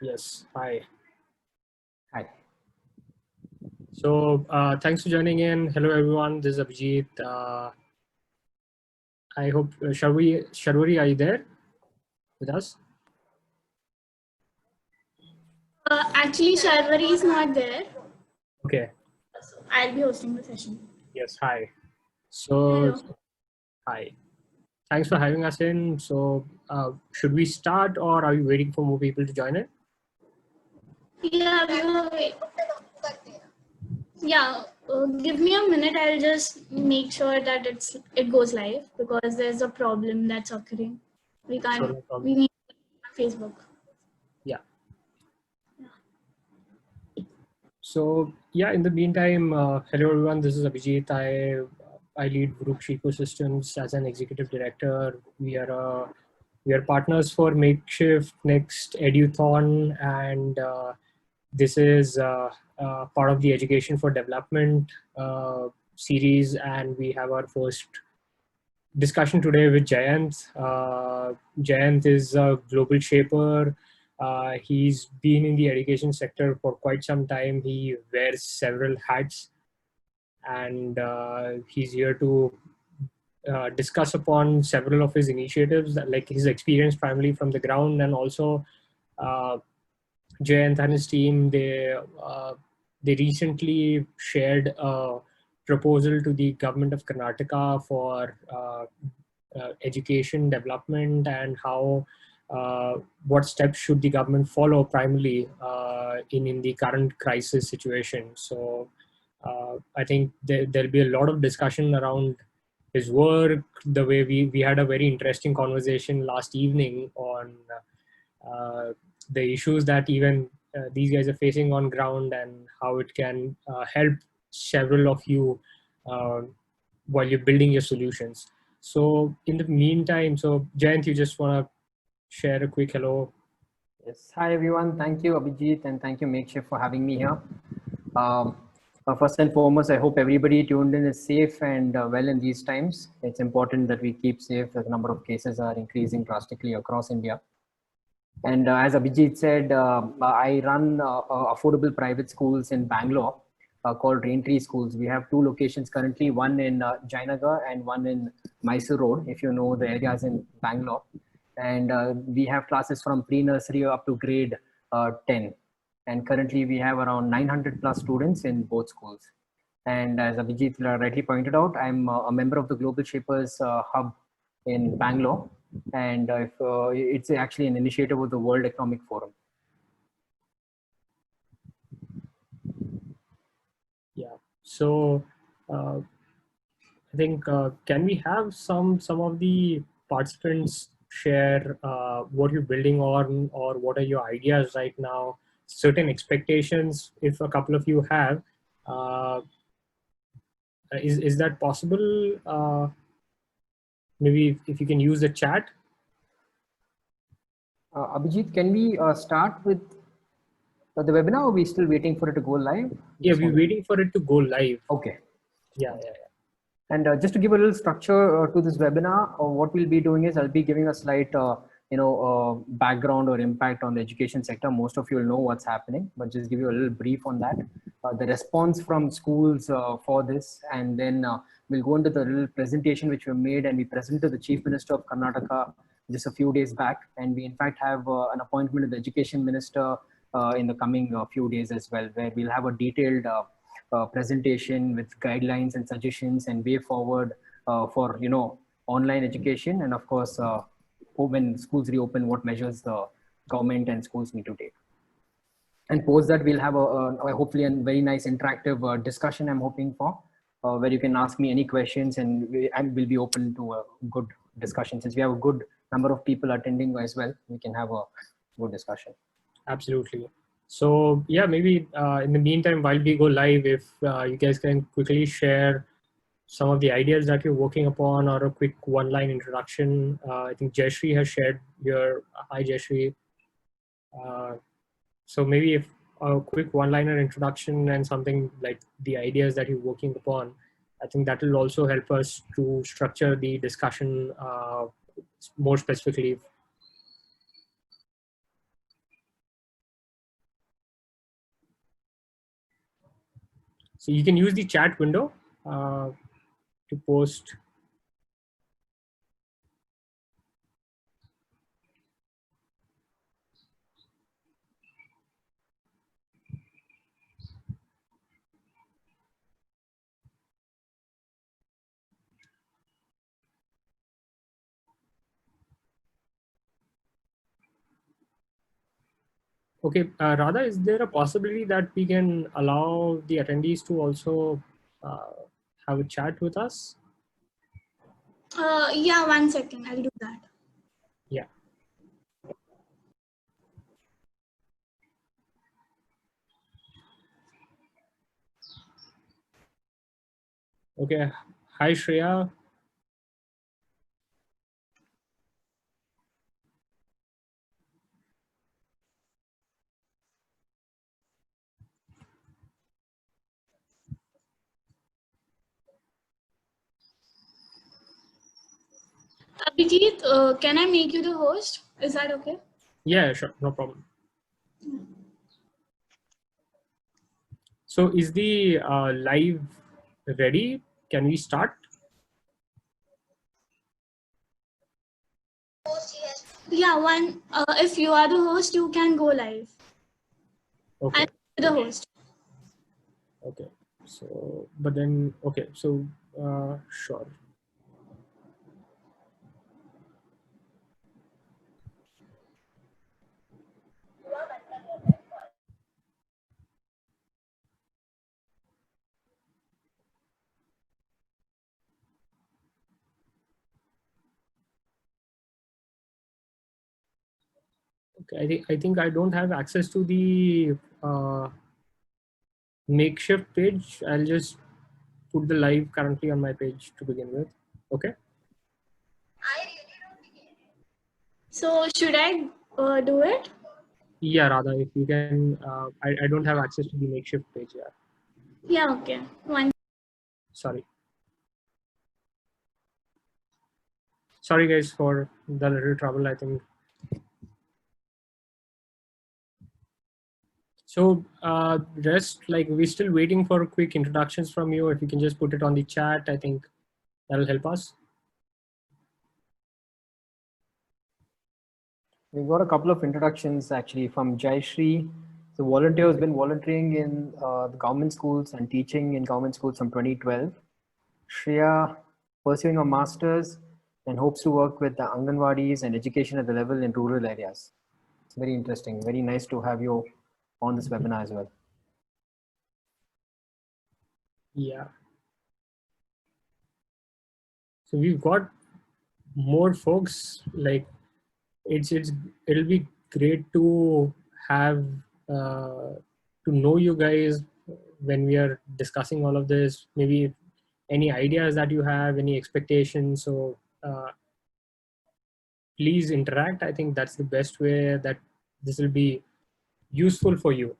Yes, hi. Hi. So thanks for joining in. Hello, everyone. This is Abhijit. I hope, Sharwari, are you there with us? Actually, Sharwari is not there. Okay. I'll be hosting the session. Yes, hi. So, Hello. hi. Thanks for having us in. So should we start or are you waiting for more people to join in? Yeah, give me a minute. I'll just make sure that it goes live because there's a problem that's occurring. We can't. Sure, no problem. We need Facebook. Yeah. So yeah, in the meantime, hello everyone. This is Abhijit. I lead Groups Ecosystems as an executive director. We are partners for MakeShift, Next, Eduthon, and this is part of the Education for Development series. And we have our first discussion today with Jayant. Jayant is a global shaper. He's been in the education sector for quite some time. He wears several hats, and he's here to discuss upon several of his initiatives, like his experience primarily from the ground, and also Jayant and his team. They recently shared a proposal to the government of Karnataka for education development and how what steps should the government follow primarily in the current crisis situation. So I think there'll be a lot of discussion around his work, the way we had a very interesting conversation last evening on the issues that even these guys are facing on ground and how it can help several of you uh, while you're building your solutions. So in the meantime, so Jayant, you just want to share a quick hello? Yes. Hi, everyone. Thank you, Abhijit, and thank you, MakeShift, for having me here. First and foremost, I hope everybody tuned in is safe and well in these times. It's important that we keep safe as the number of cases are increasing drastically across India. And as Abhijit said, I run affordable private schools in Bangalore called Raintree schools. We have two locations currently, one in Jayanagar and one in Mysore Road, if you know the areas in Bangalore. And we have classes from pre-nursery up to grade 10. And currently we have around 900 plus students in both schools. And as Abhijit rightly pointed out, I'm a member of the Global Shapers Hub in Bangalore. And it's actually an initiative of the World Economic Forum. Yeah. So I think can we have some of the participants share what you're building on or what are your ideas right now, certain expectations if a couple of you have. Is that possible? Maybe if you can use the chat. Abhijit, can we start with the webinar, or are we still waiting for it to go live? Yeah, we're waiting for it to go live. Okay. Yeah. And just to give a little structure to this webinar, what we'll be doing is I'll be giving a slight, background or impact on the education sector. Most of you will know what's happening, but just give you a little brief on that. The response from schools for this, and then we'll go into the little presentation which we made, and we presented to the Chief Minister of Karnataka just a few days back, and we in fact have an appointment with the Education Minister in the coming few days as well, where we'll have a detailed presentation with guidelines and suggestions and way forward for online education, and of course when schools reopen, what measures the government and schools need to take. And post that, we'll have a hopefully a very nice interactive discussion, I'm hoping for, where you can ask me any questions, and we'll be open to a good discussion. Since we have a good number of people attending as well, we can have a good discussion. Absolutely. So yeah, maybe in the meantime, while we go live, if you guys can quickly share some of the ideas that you're working upon or a quick one-line introduction. I think Jayashree has shared your, hi Jayashree. So maybe if a quick one-liner introduction and something like the ideas that you're working upon, I think that will also help us to structure the discussion more specifically. So you can use the chat window to post. Okay, Radha, is there a possibility that we can allow the attendees to also have a chat with us? Yeah, 1 second. I'll do that. Yeah. Okay. Hi, Shreya. Abhijit, can I make you the host? Is that okay? Yeah, sure. No problem. So is the live ready? Can we start? Yeah, if you are the host, you can go live. Okay. I'm the host. Okay. So, but then, okay. So, sure. Okay. I think I don't have access to the makeshift page. I'll just put the live currently on my page to begin with. Okay. So should I do it? Yeah, Radha, if you can, I don't have access to the makeshift page. Yeah. Yeah, okay. Sorry. Sorry guys for the little trouble, I think. So rest, like we're still waiting for quick introductions from you. If you can just put it on the chat, I think that'll help us. We've got a couple of introductions actually from Jayashree. The volunteer has been volunteering in the government schools and teaching in government schools from 2012. Shreya pursuing a master's and hopes to work with the Anganwadis and education at the level in rural areas. Very interesting. Very nice to have you on this webinar as well. Yeah. So we've got more folks. Like it'll be great to have to know you guys when we are discussing all of this. Maybe any ideas that you have, any expectations. So please interact. I think that's the best way that this will be useful for you.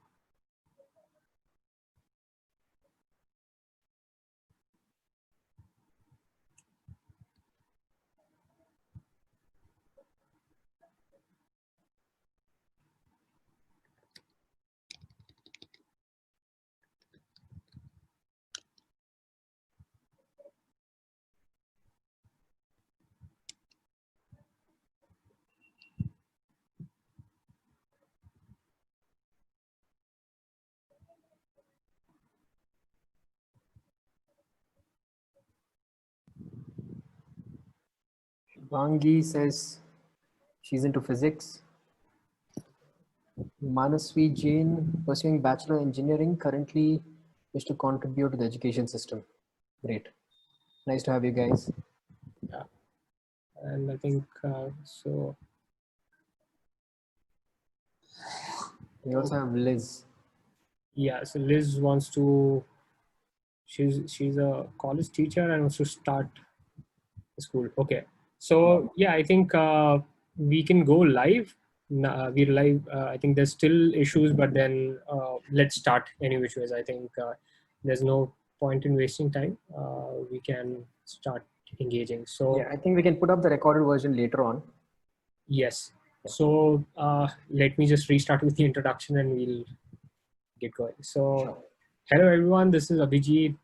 Vangi says she's into physics. Manasvi Jain pursuing Bachelor Engineering, currently is to contribute to the education system. Great. Nice to have you guys. Yeah. And I think so. We also have Liz. Yeah. So Liz wants to. She's a college teacher and wants to start school. Okay. So yeah, I think we can go live. We're live. I think there's still issues, but then let's start any which ways. I think there's no point in wasting time. We can start engaging. So Yeah, I think we can put up the recorded version later on. yes. So let me just restart with the introduction and we'll get going. So Hello everyone, this is Abhijit.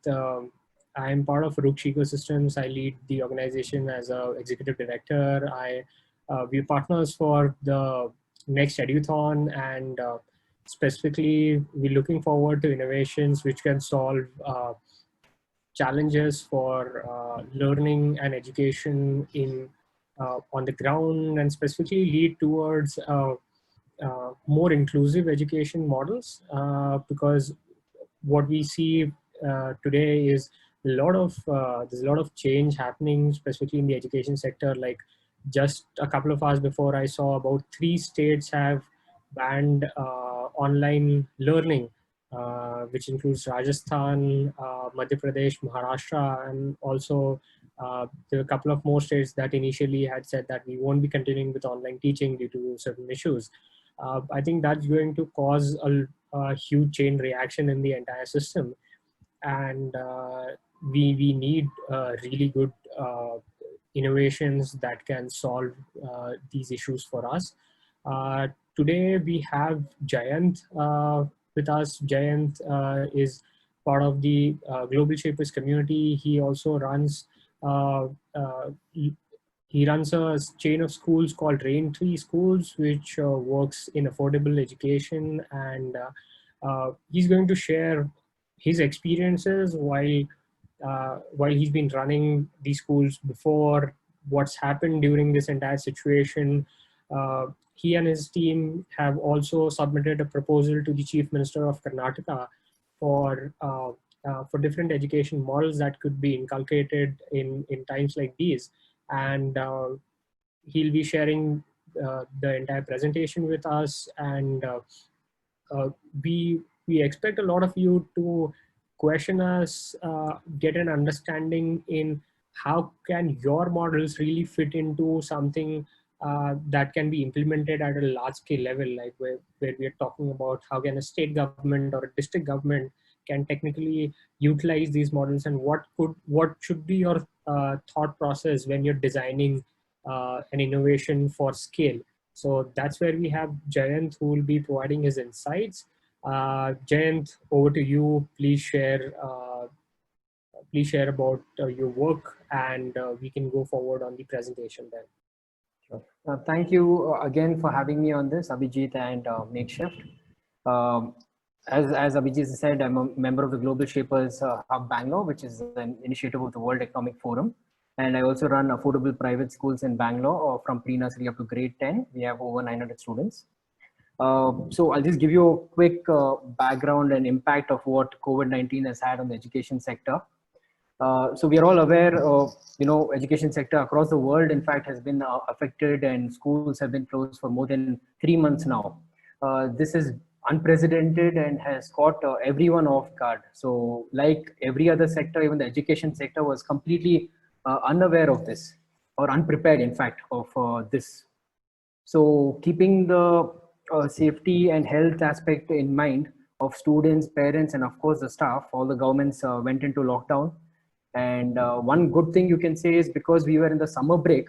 I am part of Ruksh Ecosystems. I lead the organization as a executive director. We're partners for the next Eduthon, and specifically we're looking forward to innovations which can solve challenges for learning and education in on the ground, and specifically lead towards more inclusive education models, because what we see today is there's a lot of change happening, specifically in the education sector. Like just a couple of hours before, I saw about 3 states have banned online learning, which includes Rajasthan, Madhya Pradesh, Maharashtra, and also there are a couple of more states that initially had said that we won't be continuing with online teaching due to certain issues. I think that's going to cause a huge chain reaction in the entire system, and we need really good innovations that can solve these issues for us. Today we have Jayant with us. Jayant is part of the Global Shapers community. He also runs he runs a chain of schools called Raintree schools, which works in affordable education, and he's going to share his experiences while he's been running these schools before, what's happened during this entire situation. He and his team have also submitted a proposal to the Chief Minister of Karnataka for different education models that could be inculcated in times like these. And he'll be sharing the entire presentation with us, and we expect a lot of you to question us, get an understanding in how can your models really fit into something that can be implemented at a large scale level, like where we are talking about how can a state government or a district government can technically utilize these models, and what should be your thought process when you're designing an innovation for scale. So that's where we have Jayant, who will be providing his insights. Jayant, over to you. Please share about your work, and we can go forward on the presentation then. Sure. Thank you again for having me on this, Abhijit and MakeShift. As Abhijit said, I'm a member of the Global Shapers Hub Bangalore, which is an initiative of the World Economic Forum. And I also run affordable private schools in Bangalore from pre-nursery up to grade 10. We have over 900 students. So I'll just give you a quick background and impact of what COVID-19 has had on the education sector. So we are all aware of, education sector across the world, in fact, has been affected, and schools have been closed for more than 3 months now. This is unprecedented and has caught everyone off guard. So like every other sector, even the education sector was completely unaware of this, or unprepared, in fact, of this. So keeping the safety and health aspect in mind of students, parents, and of course the staff, all the governments went into lockdown. And one good thing you can say is, because we were in the summer break,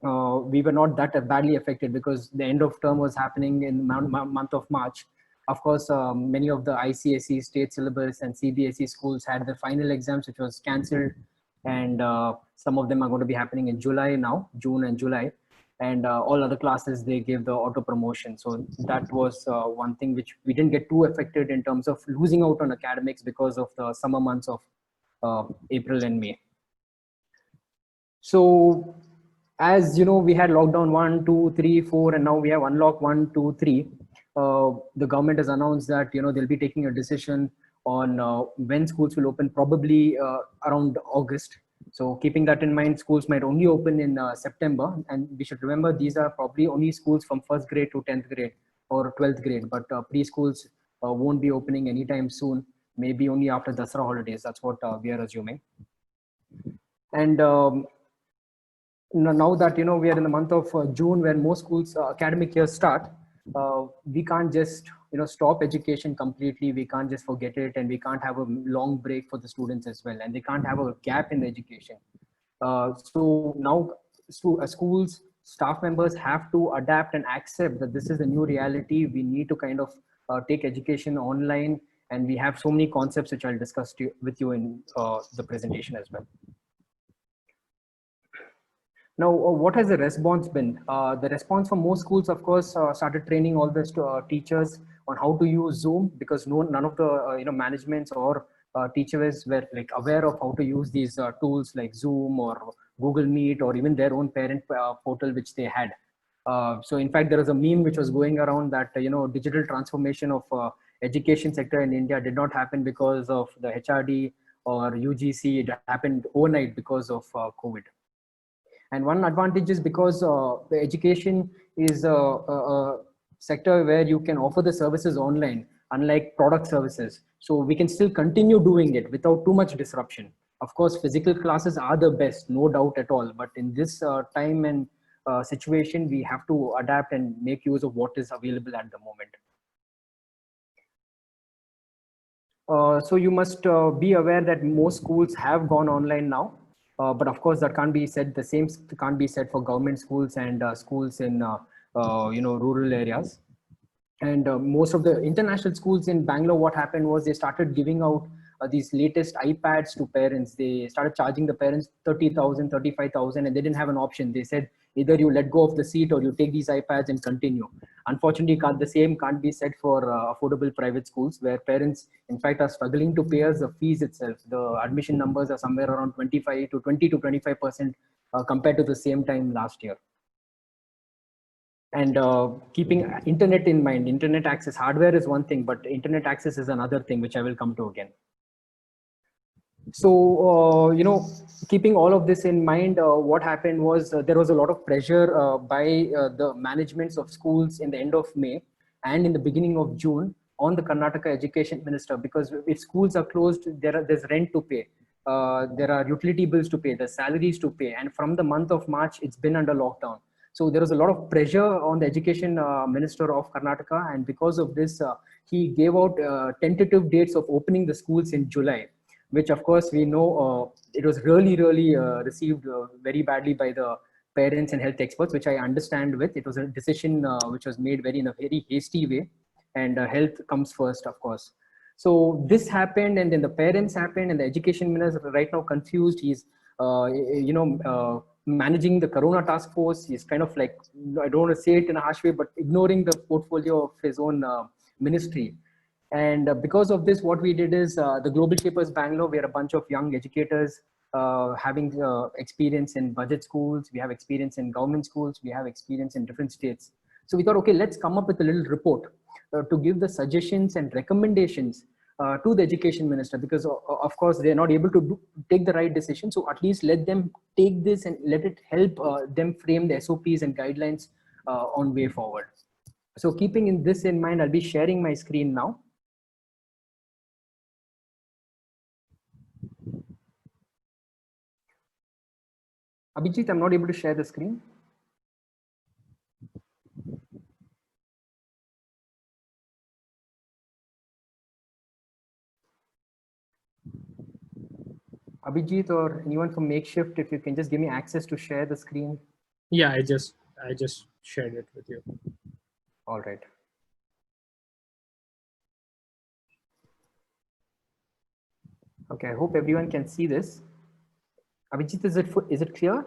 we were not that badly affected, because the end of term was happening in the month of March. Of course, many of the ICSE state syllabus and CBSE schools had their final exams, which was cancelled, and some of them are going to be happening in July now, June and July. And all other classes, they gave the auto promotion. So that was one thing which we didn't get too affected in terms of losing out on academics because of the summer months of April and May. So as you know, we had lockdown 1, 2, 3, 4, and now we have unlock 1, 2, 3. The government has announced that they'll be taking a decision on when schools will open, probably around August. So keeping that in mind, schools might only open in September, and we should remember these are probably only schools from 1st grade to 10th grade or 12th grade, but preschools won't be opening anytime soon, maybe only after Dasara holidays. That's what we are assuming. And now that we are in the month of June, where most schools academic years start, we can't just stop education completely. We can't just forget it, and we can't have a long break for the students as well, and they can't have a gap in the education. So now schools, staff members have to adapt and accept that this is the new reality. We need to kind of take education online And we have so many concepts which I'll discuss with you in the presentation as well. Now, what has the response been? The response from most schools, of course, started training all the teachers on how to use Zoom, because none of the managements or teachers were like aware of how to use these tools like Zoom or Google Meet or even their own parent portal which they had. So in fact, there was a meme which was going around that digital transformation of education sector in India did not happen because of the HRD or UGC. It happened overnight because of COVID. And one advantage is because the education is a sector where you can offer the services online, unlike product services. So we can still continue doing it without too much disruption. Of course, physical classes are the best, no doubt at all. But in this time and situation, we have to adapt and make use of what is available at the moment. So you must be aware that most schools have gone online now. But of course, that can't be said. The same can't be said for government schools and schools in rural areas. And most of the international schools in Bangalore, what happened was they started giving out these latest iPads to parents. They started charging the parents 30,000, 35,000, and they didn't have an option. They said either you let go of the seat or you take these iPads and continue. Unfortunately, the same can't be said for affordable private schools, where parents, in fact, are struggling to pay us the fees itself. The admission numbers are somewhere around 25 to 20 to 25% compared to the same time last year. And keeping internet in mind, internet access, hardware is one thing, but internet access is another thing, which I will come to again. So, keeping all of this in mind, what happened was there was a lot of pressure by the managements of schools in the end of May and in the beginning of June on the Karnataka education minister, because if schools are closed, there's rent to pay. There are utility bills to pay, there's salaries to pay. And from the month of March, it's been under lockdown. So there was a lot of pressure on the education minister of Karnataka. And because of this, he gave out tentative dates of opening the schools in July, which of course we know it was really received very badly by the parents and health experts, which I understand with. It was a decision which was made in a very hasty way, and health comes first, of course. So this happened, and then the parents happened, and the education minister right now confused. He's managing the Corona task force. He's kind of like, I don't want to say it in a harsh way, but ignoring the portfolio of his own ministry. And because of this, what we did is the Global Shapers Bangalore, we are a bunch of young educators having experience in budget schools. We have experience in government schools. We have experience in different states. So we thought, okay, let's come up with a little report to give the suggestions and recommendations to the education minister, because of course they're not able to take the right decision. So at least let them take this and let it help them frame the SOPs and guidelines on way forward. So keeping this in mind, I'll be sharing my screen now. Abhijit, I'm not able to share the screen. Abhijit or anyone from MakeShift, if you can just give me access to share the screen. Yeah, I just shared it with you. All right. Okay, I hope everyone can see this. Abhijit, is it clear?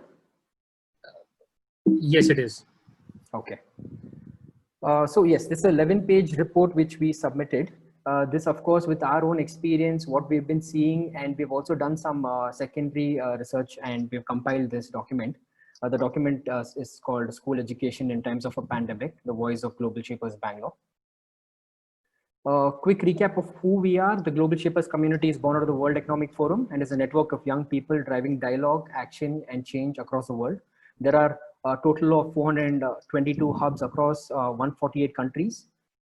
Yes, it is. Okay. So yes, this is an 11-page report which we submitted. This, of course, with our own experience, what we've been seeing, and we've also done some secondary research, and we've compiled this document. The document is called School Education in Times of a Pandemic, The Voice of Global Shapers Bangalore. Quick recap of who we are. The Global Shapers community is born out of the World Economic Forum and is a network of young people driving dialogue, action, and change across the world. There are a total of 422 hubs across 148 countries.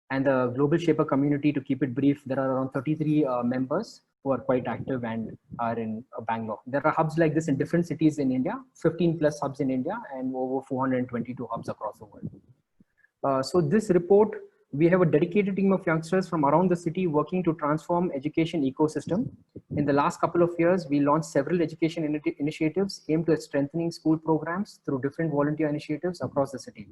And the Global Shaper community, to keep it brief, there are around 33 members who are quite active and are in Bangalore. There are hubs like this in different cities in India, 15 plus hubs in India, and over 422 hubs across the world. So this report, we have a dedicated team of youngsters from around the city working to transform education ecosystem. In the last couple of years, we launched several education initiatives aimed at strengthening school programs through different volunteer initiatives across the city.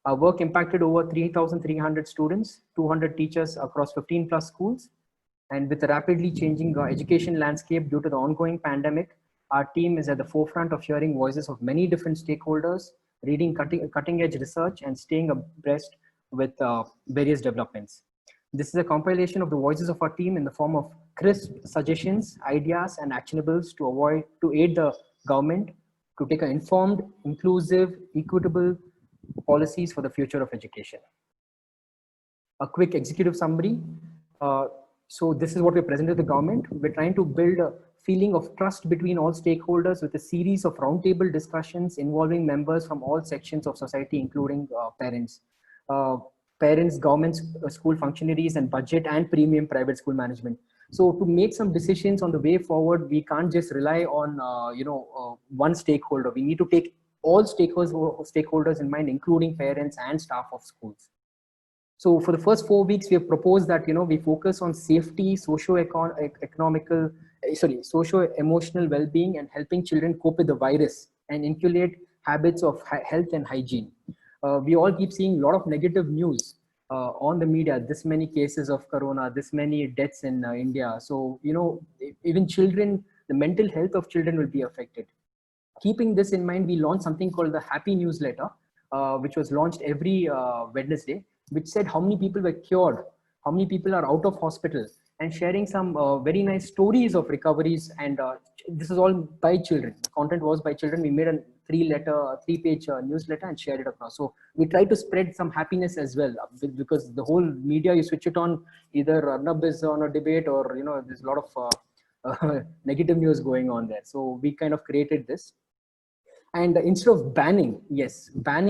Our work impacted over 3,300 students, 200 teachers across 15 plus schools, And with the rapidly changing education landscape due to the ongoing pandemic, our team is at the forefront of hearing voices of many different stakeholders, reading cutting edge research, and staying abreast with various developments. This is a compilation of the voices of our team in the form of crisp suggestions, ideas, and actionables to aid the government to take an informed, inclusive, equitable policies for the future of education. A quick executive summary. So this is what we presented to the government. We're trying to build a feeling of trust between all stakeholders with a series of roundtable discussions involving members from all sections of society, including parents, governments, school functionaries, and budget and premium private school management. So to make some decisions on the way forward, we can't just rely on one stakeholder. We need to take all stakeholders in mind, including parents and staff of schools. So for the first 4 weeks, we have proposed that we focus on safety, socio-emotional well-being, and helping children cope with the virus and inculcate habits of health and hygiene. We all keep seeing a lot of negative news on the media. This many cases of corona, this many deaths in India. So even children, the mental health of children will be affected. Keeping this in mind, we launched something called the Happy Newsletter, which was launched every Wednesday, which said how many people were cured, how many people are out of hospital, and sharing some very nice stories of recoveries. And this is all by children. The content was by children. We made a three-page newsletter and shared it across. So we try to spread some happiness as well, because the whole media, you switch it on, either Arnab is on a debate or there's a lot of negative news going on there. So we kind of created this. And instead of banning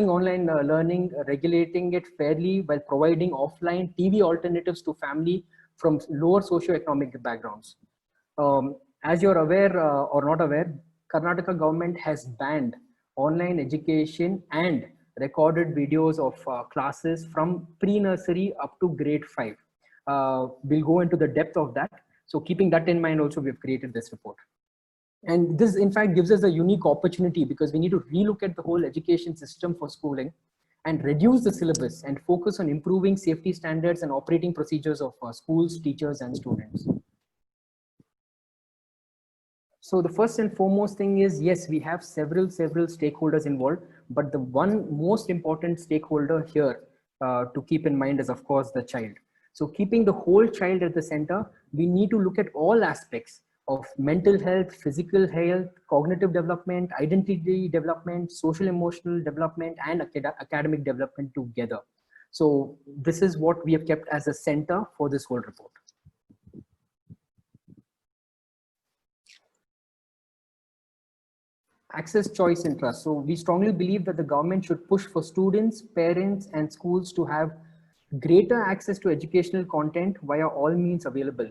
online learning, regulating it fairly while providing offline TV alternatives to family from lower socioeconomic backgrounds. As you're aware or not aware, Karnataka government has banned online education and recorded videos of classes from pre-nursery up to grade 5. We'll go into the depth of that. So keeping that in mind also, we've created this report. And this, in fact, gives us a unique opportunity because we need to relook at the whole education system for schooling and reduce the syllabus and focus on improving safety standards and operating procedures of schools, teachers, and students. So the first and foremost thing is, yes, we have several stakeholders involved, but the one most important stakeholder here to keep in mind is, of course, the child. So keeping the whole child at the center, we need to look at all aspects of mental health, physical health, cognitive development, identity development, social emotional development, and academic development together. So this is what we have kept as a center for this whole report. Access, choice, and trust. So we strongly believe that the government should push for students, parents, and schools to have greater access to educational content via all means available.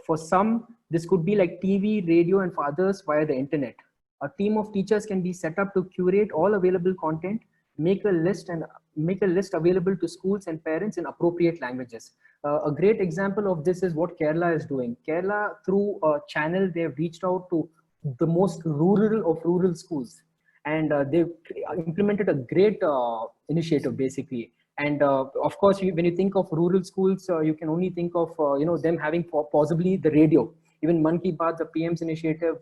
For some, this could be like TV, radio, and for others via the internet. A team of teachers can be set up to curate all available content, make a list available to schools and parents in appropriate languages. A great example of this is what Kerala is doing. Kerala, through a channel, they have reached out to the most rural of rural schools, and they've implemented a great initiative basically. And of course, when you think of rural schools, you can only think of them having possibly the radio. Even Man Ki Baat, the PM's initiative,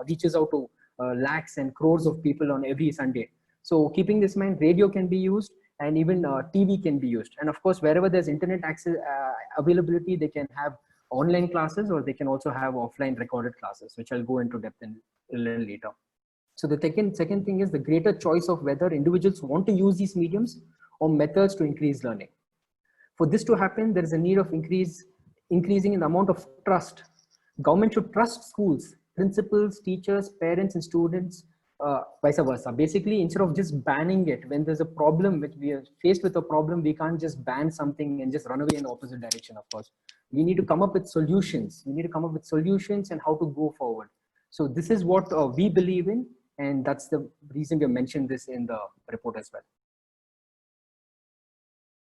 reaches out to lakhs and crores of people on every Sunday. So keeping this in mind, radio can be used, and even TV can be used. And of course, wherever there's internet access availability, they can have online classes, or they can also have offline recorded classes, which I'll go into depth in a little later. So the second thing is the greater choice of whether individuals want to use these mediums or methods to increase learning. For this to happen, there is a need of increasing in the amount of trust. Government should trust schools, principals, teachers, parents, and students, vice versa. Basically, instead of just banning it, when there's a problem, which we are faced with a problem, we can't just ban something and just run away in the opposite direction, of course. We need to come up with solutions. We need to come up with solutions and how to go forward. So this is what we believe in, and that's the reason we mentioned this in the report as well.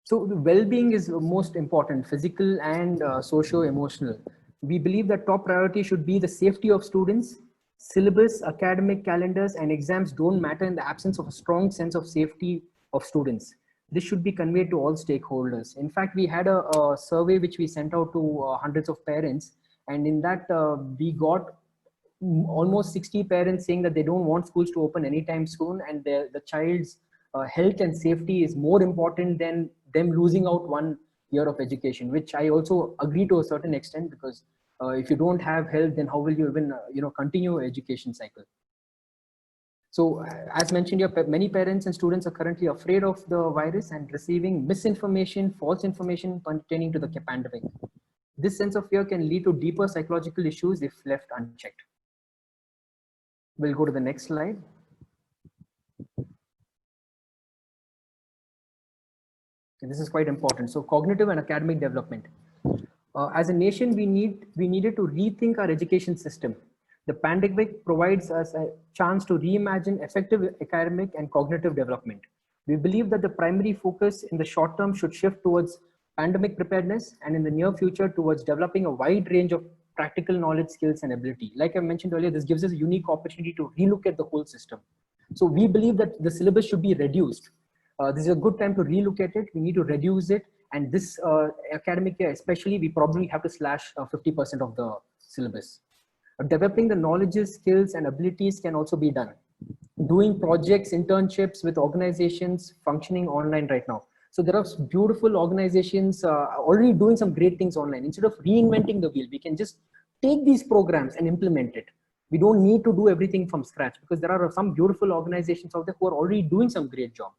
So the well-being is most important, physical and socio-emotional. We believe that top priority should be the safety of students. Syllabus, academic calendars, and exams don't matter in the absence of a strong sense of safety of students. this should be conveyed to all stakeholders. In fact, we had a survey which we sent out to hundreds of parents, and in that we got almost 60 parents saying that they don't want schools to open anytime soon, and the child's health and safety is more important than them losing out 1 year of education, which I also agree to a certain extent, because if you don't have health, then how will you even continue your education cycle? So as mentioned here, many parents and students are currently afraid of the virus and receiving misinformation, false information pertaining to the pandemic. This sense of fear can lead to deeper psychological issues if left unchecked. We'll go to the next slide. And this is quite important. So cognitive and academic development. As a nation, we needed to rethink our education system. The pandemic provides us a chance to reimagine effective academic and cognitive development. We believe that the primary focus in the short term should shift towards pandemic preparedness, and in the near future towards developing a wide range of practical knowledge, skills, and ability. Like I mentioned earlier, this gives us a unique opportunity to relook at the whole system. So we believe that the syllabus should be reduced. This is a good time to relook at it. We need to reduce it. And this academic year especially, we probably have to slash 50% of the syllabus. Developing the knowledges, skills, and abilities can also be done. Doing projects, internships with organizations functioning online right now. So there are beautiful organizations already doing some great things online. Instead of reinventing the wheel, we can just take these programs and implement it. We don't need to do everything from scratch, because there are some beautiful organizations out there who are already doing some great job.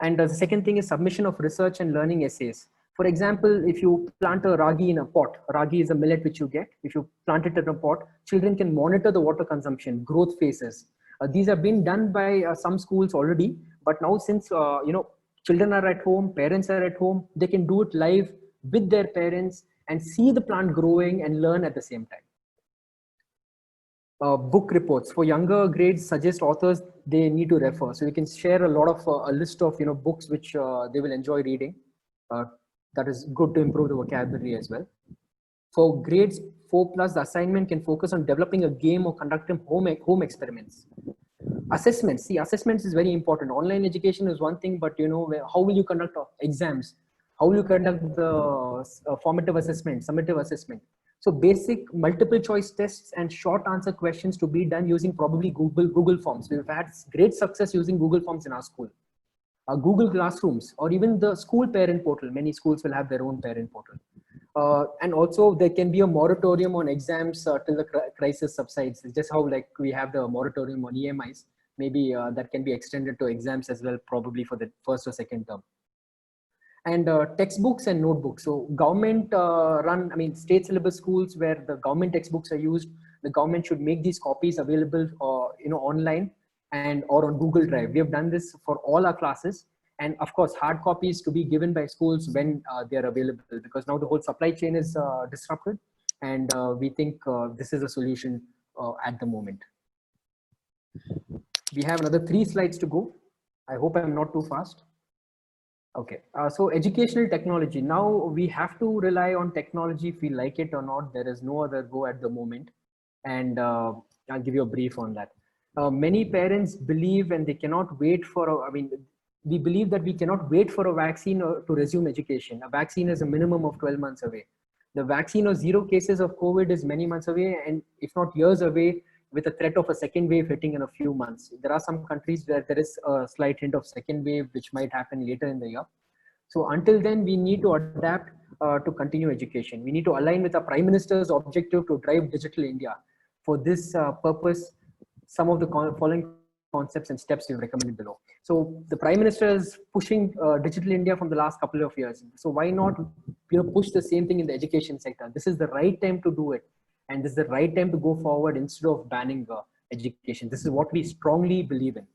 And the second thing is submission of research and learning essays. For example, if you plant a ragi in a pot, ragi is a millet which you get. If you plant it in a pot, children can monitor the water consumption, growth phases. These have been done by some schools already, but now since children are at home, parents are at home, they can do it live with their parents and see the plant growing and learn at the same time. Book reports for younger grades suggest authors they need to refer. So you can share a lot of a list of books which they will enjoy reading. That is good to improve the vocabulary as well. For grades 4+, the assignment can focus on developing a game or conducting home experiments. Assessments. See, assessments is very important. Online education is one thing, but how will you conduct exams? How will you conduct the formative assessment, summative assessment? So basic multiple choice tests and short answer questions to be done using probably Google Forms. We've had great success using Google Forms in our school. Google Classrooms, or even the school parent portal. Many schools will have their own parent portal. And also there can be a moratorium on exams till the crisis subsides. It's just how like we have the moratorium on EMIs. Maybe that can be extended to exams as well, probably for the first or second term. And textbooks and notebooks. So government state syllabus schools where the government textbooks are used, the government should make these copies available online and or on Google Drive. We have done this for all our classes. And of course, hard copies to be given by schools when they are available, because now the whole supply chain is disrupted. And we think this is a solution at the moment. We have another 3 slides to go. I hope I'm not too fast. Okay, so educational technology. Now we have to rely on technology if we like it or not. There is no other go at the moment. And I'll give you a brief on that. Many parents believe and they cannot wait for, we believe that we cannot wait for a vaccine to resume education. A vaccine is a minimum of 12 months away. The vaccine or 0 cases of COVID is many months away, and if not years away, with a threat of a second wave hitting in a few months. There are some countries where there is a slight hint of second wave, which might happen later in the year. So until then, we need to adapt to continue education. We need to align with our Prime Minister's objective to drive digital India. For this purpose, some of the following concepts and steps we've recommended below. So the Prime Minister is pushing digital India from the last couple of years. So why not push the same thing in the education sector? This is the right time to do it. And this is the right time to go forward instead of banning education. This is what we strongly believe in.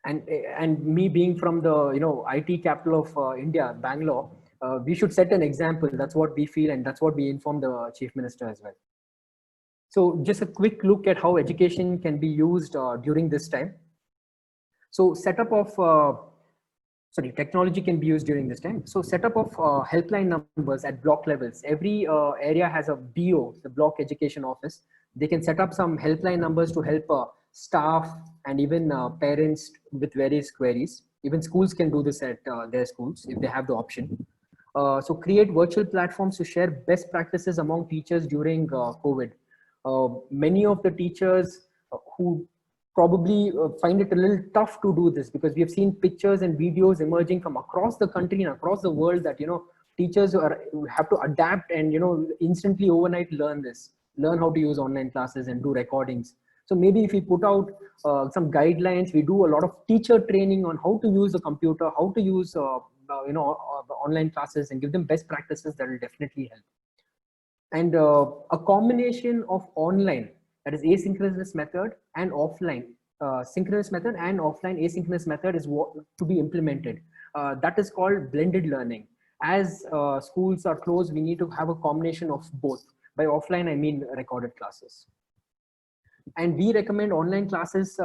And me being from the IT capital of India, Bangalore, we should set an example. That's what we feel, and that's what we inform the Chief Minister as well. So just a quick look at how education can be used during this time. So setup of technology can be used during this time. So setup of helpline numbers at block levels. Every area has a BO, the block education office. They can set up some helpline numbers to help staff and even parents with various queries. Even schools can do this at their schools if they have the option. So create virtual platforms to share best practices among teachers during COVID. Many of the teachers who probably find it a little tough to do this, because we have seen pictures and videos emerging from across the country and across the world that, teachers have to adapt and, instantly overnight learn how to use online classes and do recordings. So maybe if we put out some guidelines, we do a lot of teacher training on how to use the computer, how to use online classes, and give them best practices, that will definitely help. And a combination of online, that is asynchronous method, and offline synchronous method, and offline asynchronous method is what to be implemented. That is called blended learning. As schools are closed, we need to have a combination of both. By offline, I mean recorded classes. And we recommend online classes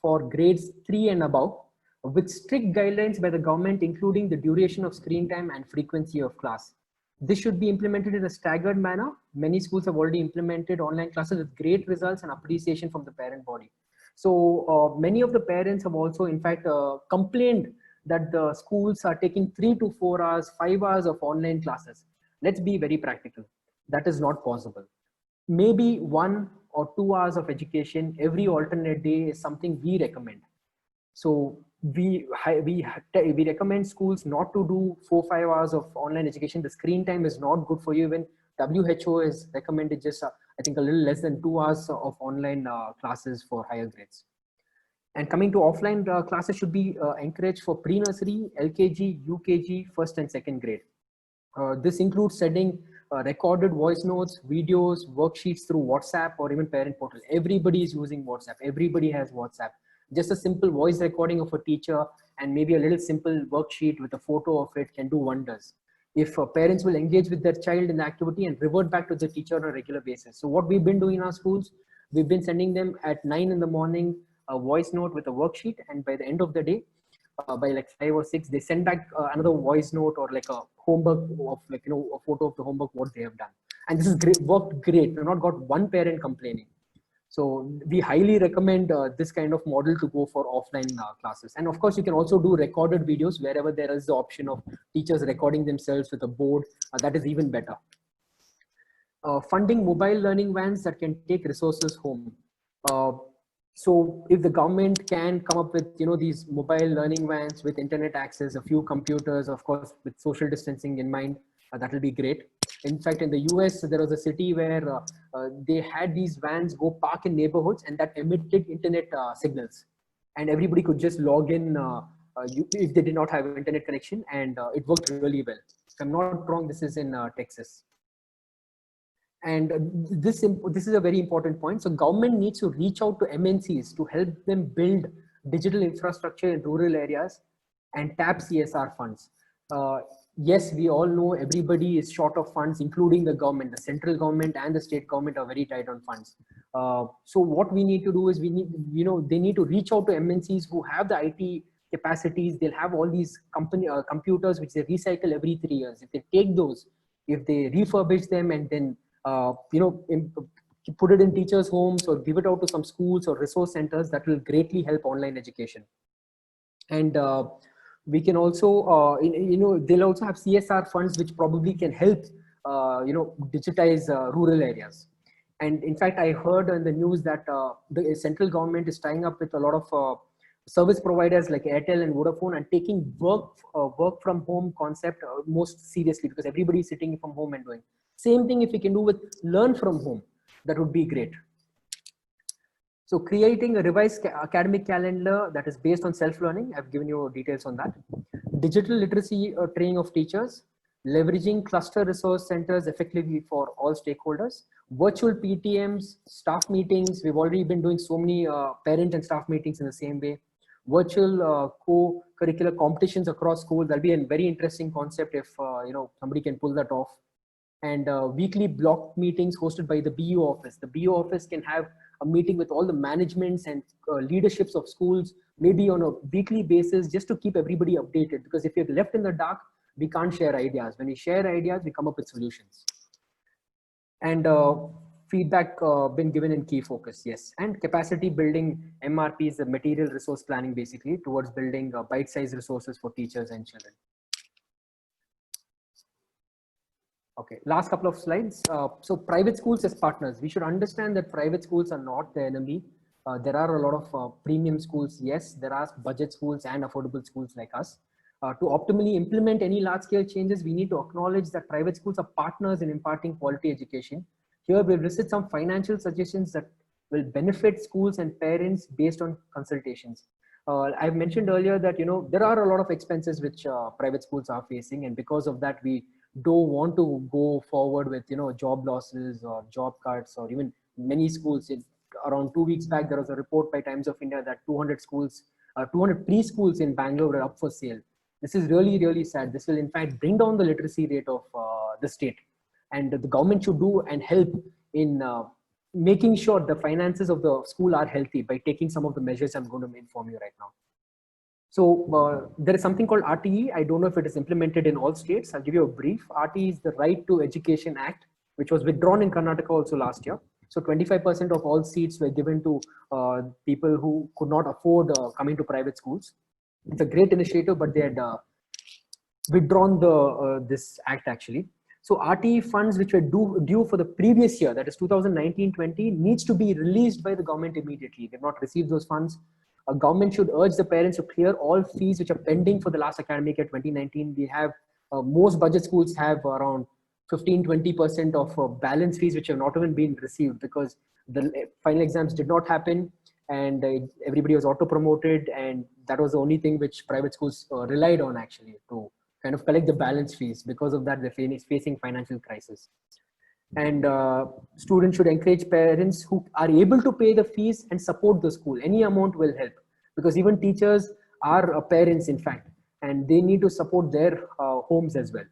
for grades 3 and above, with strict guidelines by the government, including the duration of screen time and frequency of class. This should be implemented in a staggered manner. Many schools have already implemented online classes with great results and appreciation from the parent body. So many of the parents have also, in fact, complained that the schools are taking 3 to 4 hours, 5 hours of online classes. Let's be very practical. That is not possible. Maybe 1 or 2 hours of education every alternate day is something we recommend. So we recommend schools not to do 4-5 hours of online education. The screen time is not good for you. Even WHO has recommended just I think a little less than 2 hours of online classes for higher grades. And coming to offline classes should be encouraged for pre-nursery, LKG, UKG, first and second grade. This includes sending recorded voice notes, videos, worksheets through WhatsApp or even parent portal. Everybody is using WhatsApp. Everybody has WhatsApp. Just a simple voice recording of a teacher and maybe a little simple worksheet with a photo of it can do wonders. If parents will engage with their child in the activity and revert back to the teacher on a regular basis. So what we've been doing in our schools, we've been sending them at 9 in the morning a voice note with a worksheet, and by the end of the day, by like 5 or 6, they send back another voice note or like a homework of like, a photo of the homework, what they have done. And this is great, worked great. We've not got one parent complaining. So we highly recommend this kind of model to go for offline classes. And of course, you can also do recorded videos wherever there is the option of teachers recording themselves with a board. That is even better. Funding mobile learning vans that can take resources home. So if the government can come up with, these mobile learning vans with internet access, a few computers, of course, with social distancing in mind, that will be great. In fact, in the US, there was a city where they had these vans go park in neighborhoods and that emitted internet signals. And everybody could just log in if they did not have internet connection, and it worked really well. If I'm not wrong, this is in Texas. And this is a very important point. So government needs to reach out to MNCs to help them build digital infrastructure in rural areas and tap CSR funds. Yes, we all know everybody is short of funds, including the government. The central government and the state government are very tight on funds. So what we need to do is they need to reach out to MNCs who have the IT capacities. They'll have all these computers which they recycle every 3 years. If they take those, if they refurbish them and then put it in teachers' homes or give it out to some schools or resource centers, that will greatly help online education. And we can also, they'll also have CSR funds which probably can help, digitize rural areas. And in fact, I heard in the news that the central government is tying up with a lot of service providers like Airtel and Vodafone and taking work from home concept most seriously, because everybody is sitting from home and doing. Same thing if we can do with learn from home, that would be great. So creating a revised academic calendar that is based on self-learning. I've given you details on that. Digital literacy training of teachers, leveraging cluster resource centers effectively for all stakeholders, virtual PTMs, staff meetings. We've already been doing so many parent and staff meetings in the same way. Virtual co-curricular competitions across schools. That'll be a very interesting concept if somebody can pull that off. And weekly block meetings hosted by the BU office. The BU office can have a meeting with all the managements and leaderships of schools, maybe on a weekly basis, just to keep everybody updated. Because if you're left in the dark, we can't share ideas. When we share ideas, we come up with solutions. And feedback been given in key focus? Yes. And capacity building, MRP is the material resource planning, basically towards building bite-sized resources for teachers and children. Okay, last couple of slides. So private schools as partners, we should understand that private schools are not the enemy. There are a lot of premium schools. Yes, there are budget schools and affordable schools like us. To optimally implement any large scale changes, we need to acknowledge that private schools are partners in imparting quality education. Here we'll visit some financial suggestions that will benefit schools and parents based on consultations. I've mentioned earlier that, there are a lot of expenses which private schools are facing, and because of that, we don't want to go forward with, job losses or job cuts, or even many schools. Around 2 weeks back, there was a report by Times of India that 200 schools, 200 preschools in Bangalore are up for sale. This is really, really sad. This will in fact bring down the literacy rate of the state, and the government should do and help in making sure the finances of the school are healthy by taking some of the measures I'm going to inform you right now. So there is something called RTE. I don't know if it is implemented in all states. I'll give you a brief. RTE is the Right to Education Act, which was withdrawn in Karnataka also last year. So 25% of all seats were given to people who could not afford coming to private schools. It's a great initiative, but they had withdrawn this act actually. So RTE funds which were due for the previous year, that is 2019-20, needs to be released by the government immediately. They've not received those funds. A government should urge the parents to clear all fees which are pending for the last academic year 2019. We have most budget schools have around 15-20% of balance fees which have not even been received because the final exams did not happen, and everybody was auto promoted, and that was the only thing which private schools relied on actually to kind of collect the balance fees. Because of that, they're facing financial crisis. And students should encourage parents who are able to pay the fees and support the school. Any amount will help, because even teachers are parents in fact, and they need to support their homes as well.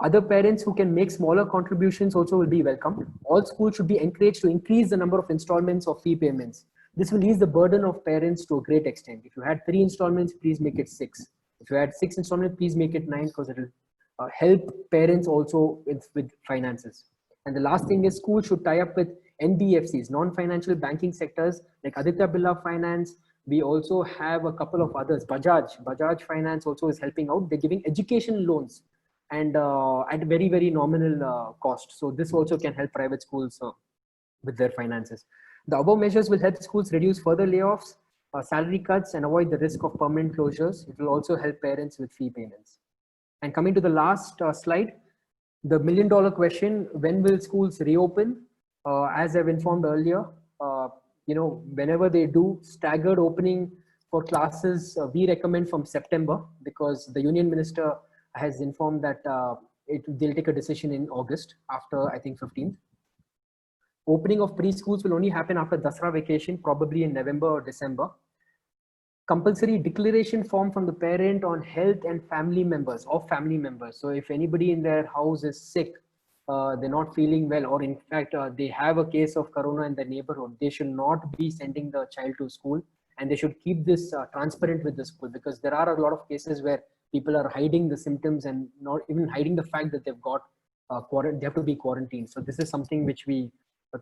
Other parents who can make smaller contributions also will be welcomed. All schools should be encouraged to increase the number of installments of fee payments. This will ease the burden of parents to a great extent. If you had 3 installments, please make it 6. If you had 6 installments, please make it 9, because it will help parents also with finances. And the last thing is schools should tie up with NBFCs, non-financial banking sectors like Aditya Birla Finance. We also have a couple of others. Bajaj Finance also is helping out. They're giving education loans and at very, very nominal cost. So this also can help private schools with their finances. The above measures will help schools reduce further layoffs, salary cuts, and avoid the risk of permanent closures. It will also help parents with fee payments. And coming to the last slide, the million-dollar question: when will schools reopen? As I've informed earlier, whenever they do staggered opening for classes, we recommend from September, because the union minister has informed that they'll take a decision in August after, I think, 15th. Opening of preschools will only happen after Dasra vacation, probably in November or December. Compulsory declaration form from the parent on health and family members. So if anybody in their house is sick, they're not feeling well, or in fact they have a case of corona in their neighborhood, they should not be sending the child to school, and they should keep this transparent with the school, because there are a lot of cases where people are hiding the symptoms and not even hiding the fact that they've got they have to be quarantined. So this is something which we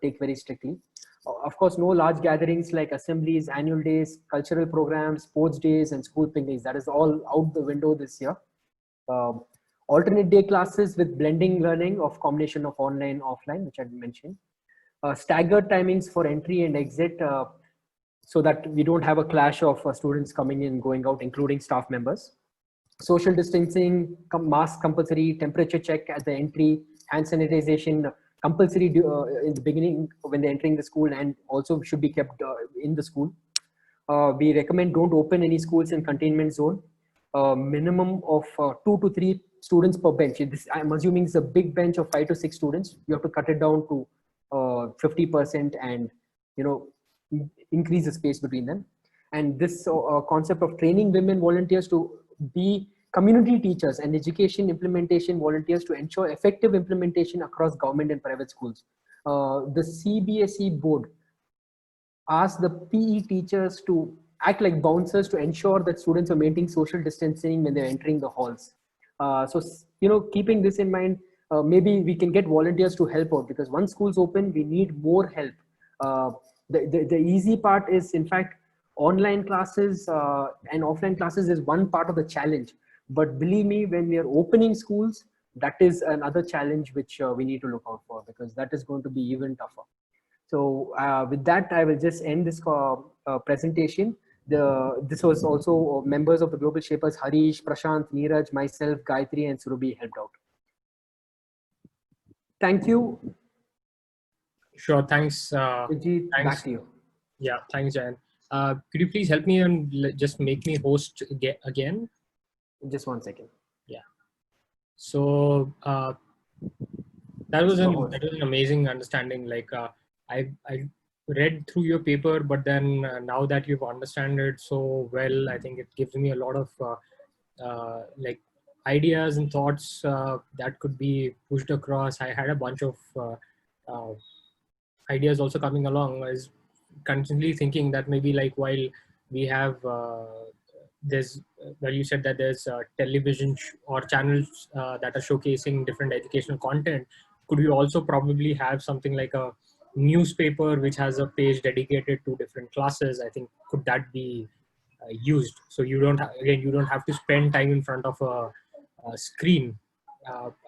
take very strictly. Of course, no large gatherings like assemblies, annual days, cultural programs, sports days, and school picnics. That is all out the window this year. Alternate day classes with blending learning of combination of online, offline, which I mentioned. Staggered timings for entry and exit, so that we don't have a clash of students coming in, going out, including staff members. Social distancing, mask compulsory, temperature check at the entry, hand sanitization compulsory in the beginning when they're entering the school, and also should be kept in the school. We recommend don't open any schools in containment zone. Minimum of 2 to 3 students per bench. I'm assuming it's a big bench of 5 to 6 students. You have to cut it down to 50% and increase the space between them. And this concept of training women volunteers to be community teachers and education implementation volunteers to ensure effective implementation across government and private schools. The CBSE board asked the PE teachers to act like bouncers to ensure that students are maintaining social distancing when they're entering the halls. So, keeping this in mind, maybe we can get volunteers to help out, because once school's open, we need more help. The easy part is, in fact, online classes and offline classes is one part of the challenge. But believe me, when we are opening schools, that is another challenge which we need to look out for, because that is going to be even tougher. So with that, I will just end this presentation. This was also members of the Global Shapers, Harish, Prashant, Neeraj, myself, Gayatri, and Surabhi helped out. Thank you. Sure, thanks. Vijay, Thanks. back to you. Yeah, thanks, Jayant. Could you please help me and just make me host again? Just 1 second. Yeah. So that was an amazing understanding. Like I read through your paper, but then now that you've understand it so well, I think it gives me a lot of like ideas and thoughts that could be pushed across. I had a bunch of ideas also coming along. I was constantly thinking that maybe like while we have there's well, you said that there's television or channels that are showcasing different educational content. Could we also probably have something like a newspaper which has a page dedicated to different classes? I think could that be used, so you don't again you don't have to spend time in front of a screen.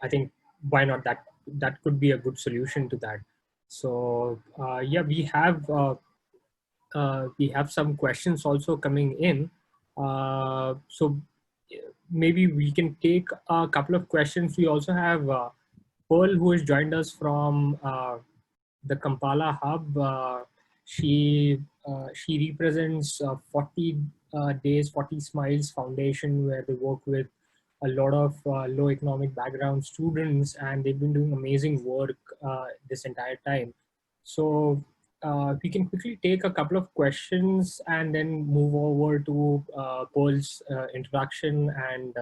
I think why not, that could be a good solution to that. So yeah, we have some questions also coming in. So maybe we can take a couple of questions. We also have Pearl, who has joined us from the Kampala hub. She represents 40 Days, 40 Smiles Foundation, where they work with a lot of low economic background students, and they've been doing amazing work this entire time. So we can quickly take a couple of questions and then move over to Pearl's introduction and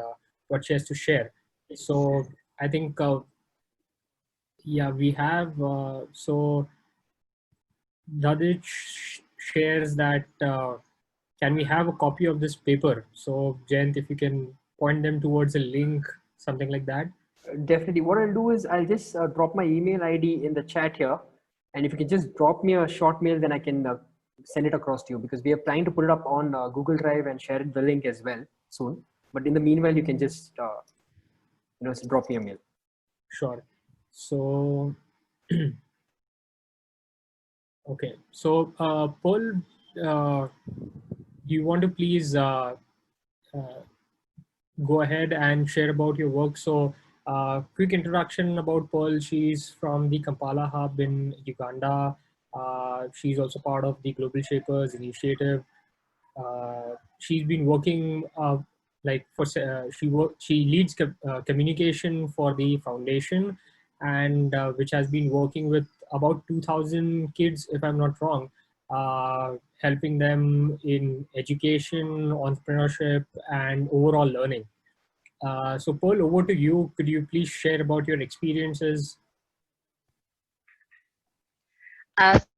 what she has to share. So I think, yeah, we have, so Radich shares that, can we have a copy of this paper? So Jayant, if you can point them towards a link, something like that. Definitely. What I'll do is I'll just drop my email ID in the chat here. And if you can just drop me a short mail, then I can send it across to you, because we are planning to put it up on Google Drive and share the link as well soon. But in the meanwhile, you can just drop me a mail. Sure. So okay. So Paul, do you want to please go ahead and share about your work? So quick introduction about Pearl. She's from the Kampala hub in Uganda. She's also part of the Global Shapers initiative. She's been working like for she leads communication for the foundation, and which has been working with about 2,000 kids, if I'm not wrong, helping them in education, entrepreneurship, and overall learning. So Paul, over to you. Could you please share about your experiences?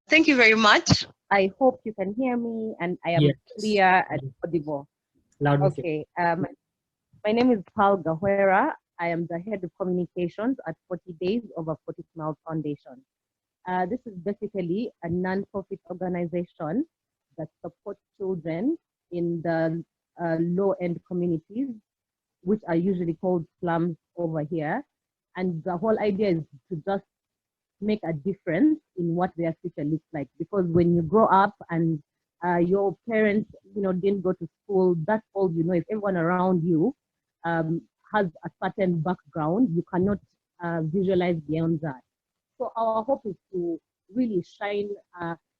Thank you very much. I hope you can hear me and I am clear and audible. Loud and okay. My name is Gahwera. I am the head of communications at 40 Days Over 40 Smiles Foundation. This is basically a non-profit organization that supports children in the low-end communities, which are usually called slums over here. And the whole idea is to just make a difference in what their future looks like. Because when you grow up and your parents, didn't go to school, that's all you know. If everyone around you has a certain background, you cannot visualize beyond that. So our hope is to really shine,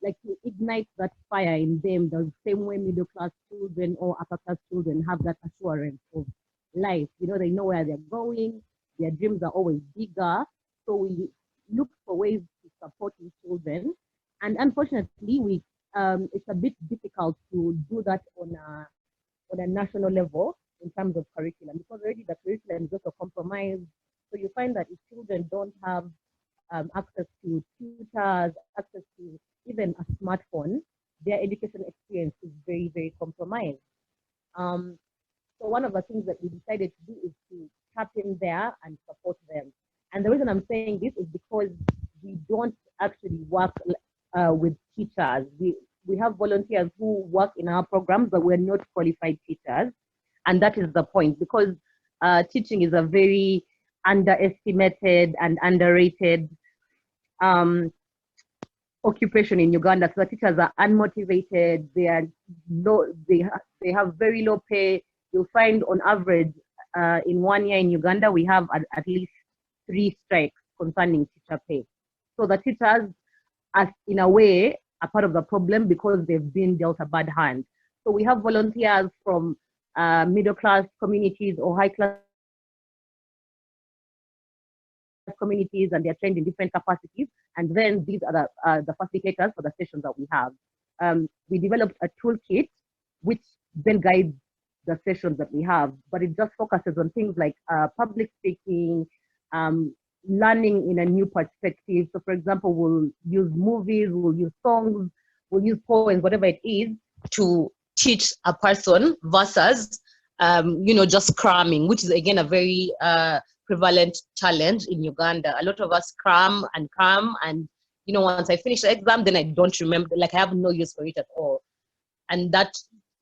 like to ignite that fire in them, the same way middle class children or upper class children have that assurance of life. They know where they're going, their dreams are always bigger. So we look for ways to support these children. And unfortunately, it's a bit difficult to do that on a national level in terms of curriculum, because already the curriculum is also compromised. So you find that if children don't have access to tutors, access to even a smartphone, their education experience is very, very compromised. So one of the things that we decided to do is to tap in there and support them. And the reason I'm saying this is because we don't actually work with teachers. We have volunteers who work in our programs, but we're not qualified teachers. And that is the point, because teaching is a very underestimated and underrated occupation in Uganda. So the teachers are unmotivated. They are low. They have very low pay. You'll find on average in 1 year in Uganda we have at least 3 strikes concerning teacher pay. So the teachers are in a way a part of the problem because they've been dealt a bad hand. So we have volunteers from middle class communities or high class communities, and they're trained in different capacities. And then these are the facilitators for the sessions that we have. We developed a toolkit which then guides the sessions that we have, but it just focuses on things like public speaking, learning in a new perspective. So for example, we'll use movies, we'll use songs, we'll use poems, whatever it is, to teach a person versus, just cramming, which is again a very prevalent challenge in Uganda. A lot of us cram, and once I finish the exam, then I don't remember, like I have no use for it at all. And that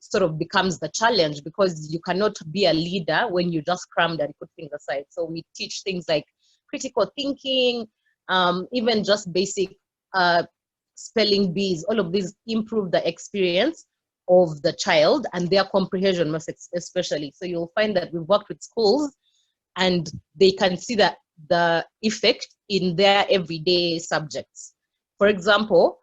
sort of becomes the challenge, because you cannot be a leader when you just crammed and put things aside. So we teach things like critical thinking, even just basic spelling bees. All of these improve the experience of the child and their comprehension, most especially. So you'll find that we've worked with schools and they can see that the effect in their everyday subjects. For example,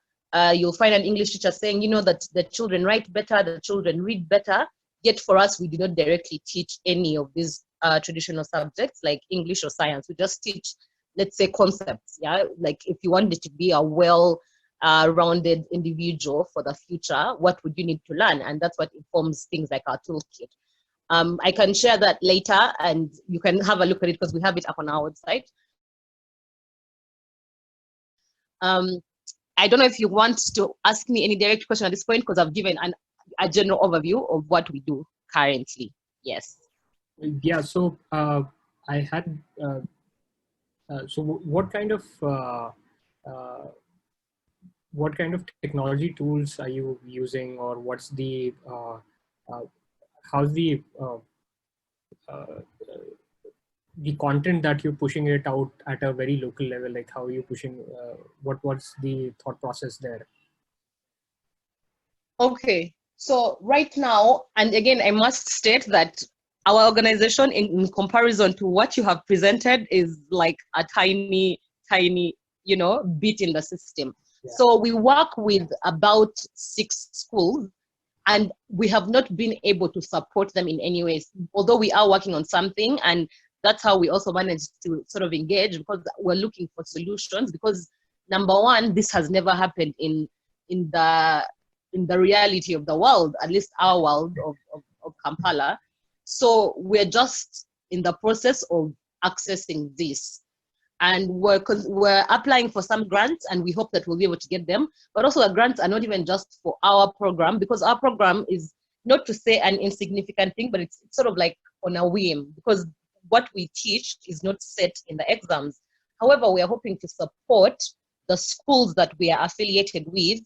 you'll find an English teacher saying, that the children write better, the children read better, yet for us, we do not directly teach any of these traditional subjects like English or science. We just teach, let's say, concepts, yeah? Like if you wanted to be a well-rounded individual for the future, what would you need to learn? And that's what informs things like our toolkit. I can share that later and you can have a look at it because we have it up on our website. I don't know if you want to ask me any direct question at this point, because I've given a general overview of what we do currently. Yes. Yeah, so I had, so what kind of technology tools are you using, or what's the, how's the content that you're pushing it out at a very local level? Like how are you pushing, what's the thought process there? Okay, so right now, and again, I must state that our organization in comparison to what you have presented is like a tiny, bit in the system. Yeah. So we work with about 6 schools, and we have not been able to support them in any ways, although we are working on something. And that's how we also managed to sort of engage, because we're looking for solutions. Because number one, this has never happened in the reality of the world, at least our world of Kampala. So we're just in the process of accessing this. And we're applying for some grants, and we hope that we'll be able to get them. But also the grants are not even just for our program, because our program is, not to say an insignificant thing, but it's sort of like on a whim, because what we teach is not set in the exams. However, we are hoping to support the schools that we are affiliated with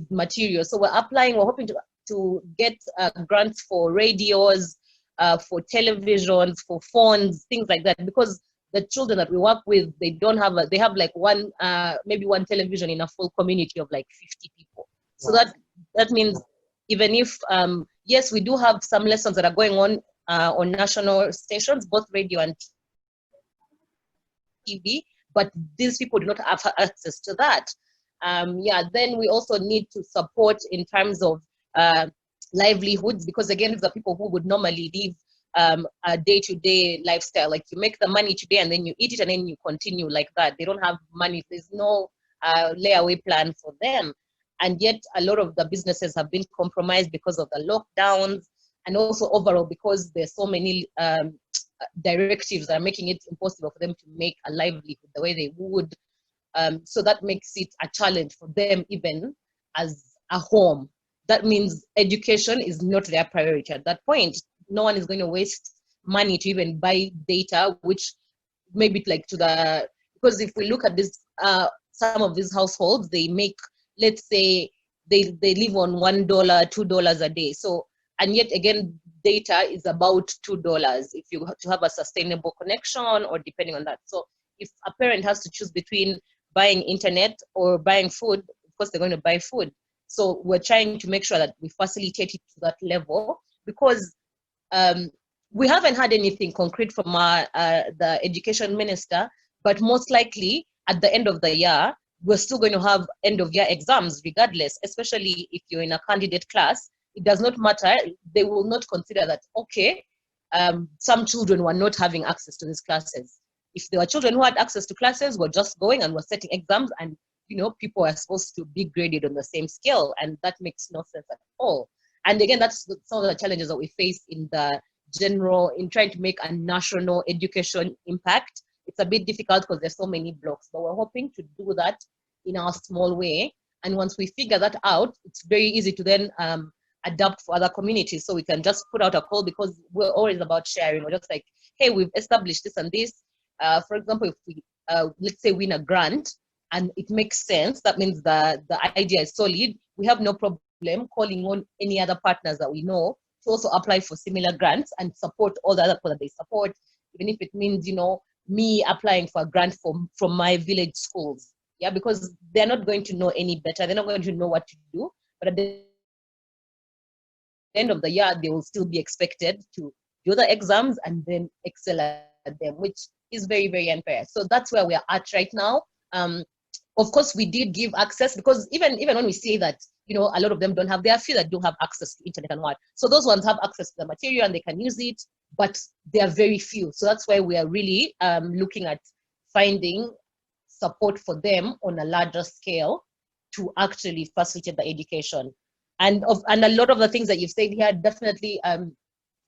material. So we're applying, we're hoping to get grants for radios, for televisions, for phones, things like that, because the children that we work with, they have like maybe one television in a full community of like 50 people. So that means even if, yes, we do have some lessons that are going on national stations, both radio and TV, but these people do not have access to that. Then we also need to support in terms of livelihoods, because again, these are people who would normally live a day-to-day lifestyle. Like you make the money today and then you eat it and then you continue like that. They don't have money. There's no layaway plan for them. And yet a lot of the businesses have been compromised because of the lockdowns, and also overall because there's so many directives that are making it impossible for them to make a livelihood the way they would. So that makes it a challenge for them even as a home. That means education is not their priority at that point. No one is going to waste money to even buy data, which maybe like to the, because if we look at this, some of these households, they make, let's say, they live on $1, $2 a day. So, and yet again, data is about $2 if you have to have a sustainable connection, or depending on that. So if a parent has to choose between buying internet or buying food, of course they're going to buy food. So we're trying to make sure that we facilitate it to that level, because we haven't had anything concrete from the education minister, but most likely at the end of the year, we're still going to have end of year exams regardless, especially if you're in a candidate class. It does not matter. They will not consider that, okay, some children were not having access to these classes. If there were children who had access to classes, we're just going and we're setting exams, and people are supposed to be graded on the same scale, and that makes no sense at all. And again, that's some of the challenges that we face in the general, in trying to make a national education impact. It's a bit difficult because there's so many blocks, but we're hoping to do that in our small way. And once we figure that out, it's very easy to then adapt for other communities. So we can just put out a call, because we're always about sharing. We're just like, hey, we've established this and this. For example, if we, let's say, win a grant and it makes sense, that means the idea is solid, we have no problem calling on any other partners that we know to also apply for similar grants and support all the other people that they support, even if it means, me applying for a grant from my village schools. Yeah, because they're not going to know any better. They're not going to know what to do. But at the end of the year, they will still be expected to do the exams and then excel at them, which is very, very unfair. So that's where we are at right now. Of course, we did give access, because even when we say that, a lot of them don't have, there are few that don't have access to internet and what. So those ones have access to the material and they can use it, but they are very few. So that's why we are really looking at finding support for them on a larger scale to actually facilitate the education. And a lot of the things that you've said here, definitely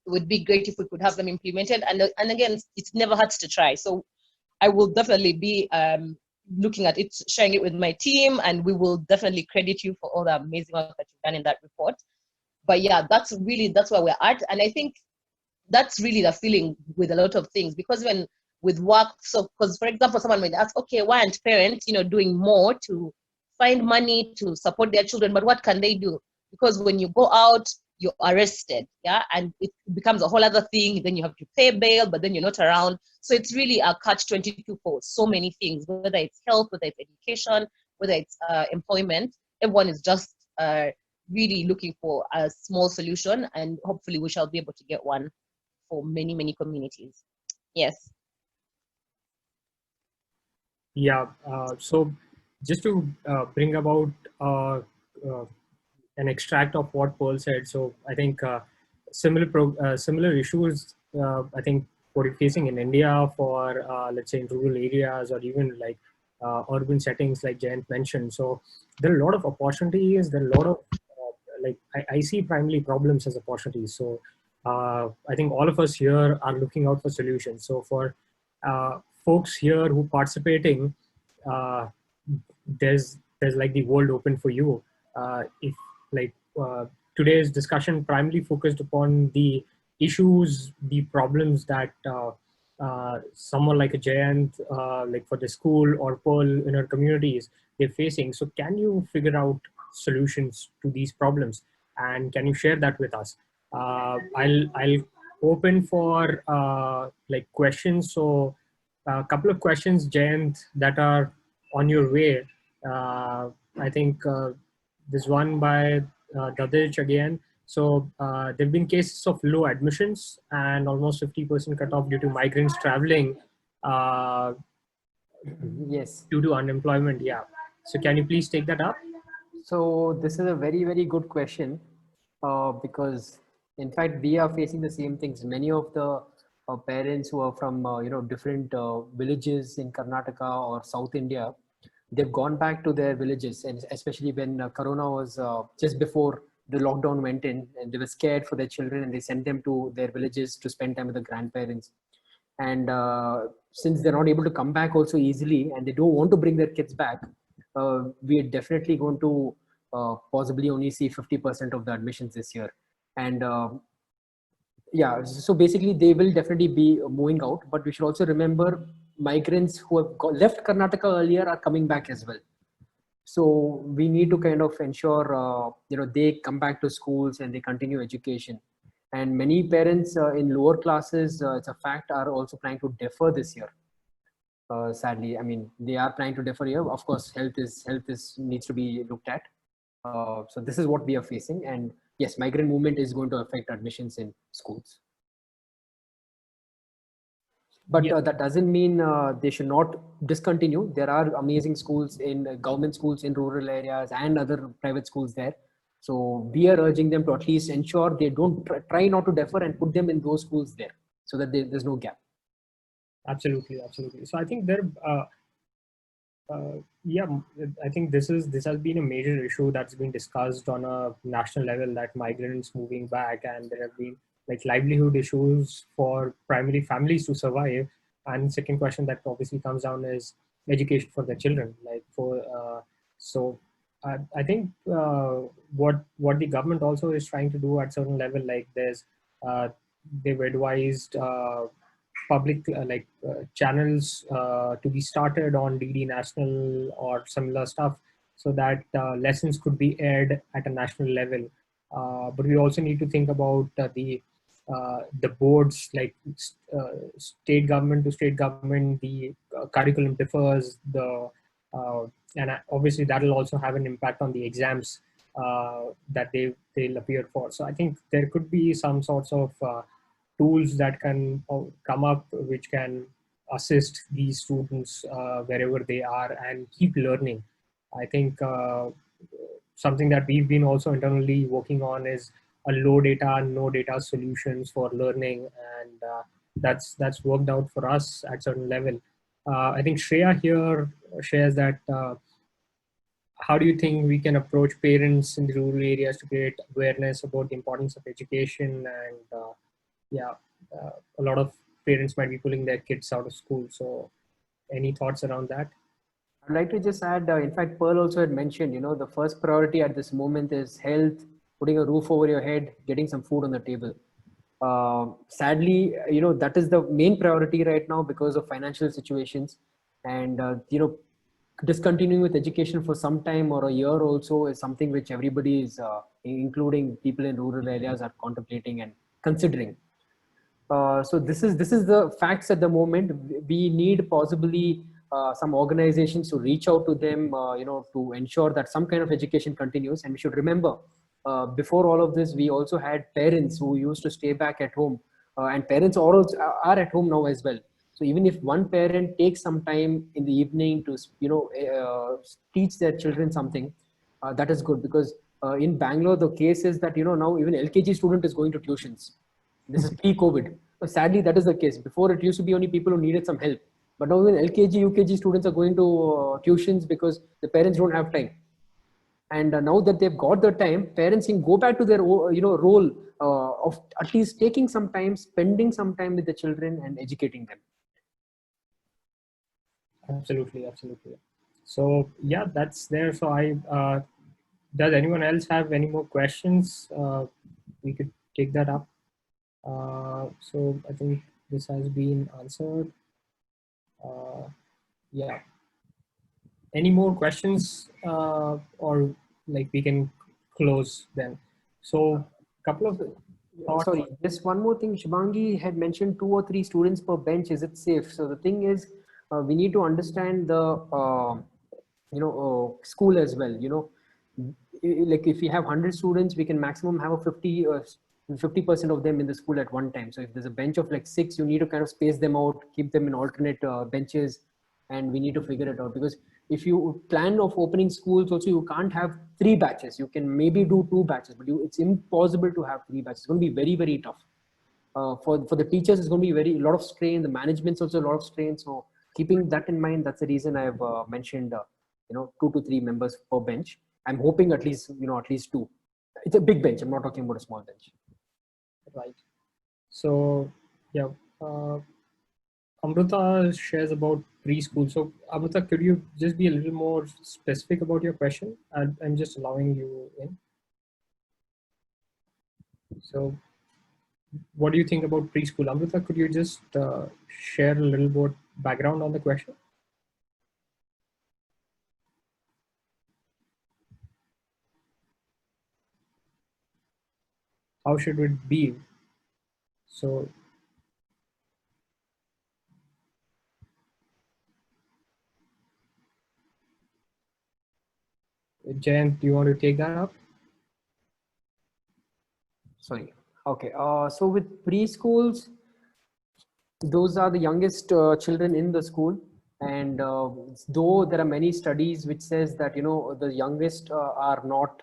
would be great if we could have them implemented. And again, it never hurts to try. So I will definitely be looking at it, sharing it with my team, and we will definitely credit you for all the amazing work that you've done in that report. But yeah, that's where we're at. And I think that's really the feeling with a lot of things, because when with work, so because for example, someone might ask, okay, why aren't parents, doing more to find money to support their children, but what can they do? Because when you go out, you're arrested, yeah, and it becomes a whole other thing. Then you have to pay bail, but then you're not around. So it's really a catch-22 for so many things, whether it's health, whether it's education, whether it's employment. Everyone is just really looking for a small solution, and hopefully we shall be able to get one for many, many communities. Yes. Yeah, so just to bring about an extract of what Pearl said. So I think similar issues, I think what you're facing in India for, let's say in rural areas or even like urban settings like Jayant mentioned. So there are a lot of opportunities, there are a lot of, like I see primarily problems as opportunities. So I think all of us here are looking out for solutions. So for folks here who participating, there's like the world open for you. If like today's discussion primarily focused upon the issues, the problems that someone like a Jayant, like for the school or Pearl in our communities, they're facing. So can you figure out solutions to these problems, and can you share that with us? I'll open for like questions. So a couple of questions, Jayant, that are on your way. I think this one by Dadich again. So there have been cases of low admissions and almost 50% cutoff due to migrants traveling Yes. due to unemployment. Yeah. So can you please take that up? So this is a very, very good question because in fact, we are facing the same things. Many of the parents who are from, different villages in Karnataka or South India, they've gone back to their villages, and especially when Corona was just before the lockdown went in, and they were scared for their children, and they sent them to their villages to spend time with the grandparents. And since they're not able to come back also easily, and they don't want to bring their kids back, we're definitely going to possibly only see 50% of the admissions this year. And yeah, so basically they will definitely be moving out, but we should also remember migrants who have left Karnataka earlier are coming back as well. So we need to kind of ensure, they come back to schools and they continue education. And many parents in lower classes, it's a fact, are also planning to defer this year. Sadly, I mean, they are planning to defer here. Of course, health needs to be looked at. So this is what we are facing. And yes, migrant movement is going to affect admissions in schools. But that doesn't mean they should not discontinue. There are amazing schools in government schools in rural areas and other private schools there. So we are urging them to at least ensure they don't try not to defer and put them in those schools there, so that there's no gap. Absolutely. So I think I think this has been a major issue that's been discussed on a national level, that migrants moving back, and there have been like livelihood issues for primary families to survive. And second question that obviously comes down is education for the children. I think what the government also is trying to do at certain level, like they've advised public channels to be started on DD National or similar stuff, so that lessons could be aired at a national level. But we also need to think about the boards, like state government to state government, the curriculum differs, and obviously that will also have an impact on the exams that they'll appear for. So I think there could be some sorts of tools that can come up which can assist these students wherever they are and keep learning. I think something that we've been also internally working on is a low data, no data solutions for learning, and that's worked out for us at certain level. I think Shreya here shares that how do you think we can approach parents in the rural areas to create awareness about the importance of education? And a lot of parents might be pulling their kids out of school. So any thoughts around that? I'd like to just add, in fact, Pearl also had mentioned, the first priority at this moment is health, putting a roof over your head, getting some food on the table. Sadly, that is the main priority right now because of financial situations. And, discontinuing with education for some time or a year also is something which everybody is, including people in rural areas, are contemplating and considering. So this is the facts at the moment. We need possibly some organizations to reach out to them, to ensure that some kind of education continues. And we should remember, before all of this, we also had parents who used to stay back at home, and parents are at home now as well. So even if one parent takes some time in the evening to, teach their children something, that is good, because in Bangalore, the case is that, now even LKG student is going to tuitions. This is pre-COVID. So sadly, that is the case. Before, it used to be only people who needed some help. But now even LKG, UKG students are going to tuitions because the parents don't have time. And now that they've got the time, parents can go back to their role of at least taking some time, spending some time with the children and educating them. Absolutely. So yeah, that's there. So does anyone else have any more questions? We could take that up. So I think this has been answered. Yeah. Any more questions, or like we can close then? So couple of thoughts. Sorry, just one more thing. Shubhangi had mentioned 2 or 3 students per bench. Is it safe? So the thing is, we need to understand the school as well. Like if we have 100 students, we can maximum have a 50% of them in the school at one time. So if there's a bench of like 6, you need to kind of space them out, keep them in alternate benches, and we need to figure it out. Because if you plan of opening schools also, you can't have 3 batches. You can maybe do 2 batches, but it's impossible to have 3 batches. It's going to be very, very tough. For the teachers, it's going to be a lot of strain. The management's also a lot of strain. So keeping that in mind, that's the reason I've mentioned 2 to 3 members per bench. I'm hoping at least 2. It's a big bench. I'm not talking about a small bench. Right. So yeah, Amrita shares about preschool. So Amrita, could you just be a little more specific about your question? I'm just allowing you in. So what do you think about preschool? Amrita, could you just share a little background on the question? How should it be? So Jayant, do you want to take that up? Sorry. Okay. So with preschools, those are the youngest children in the school, and though there are many studies which says that the youngest are not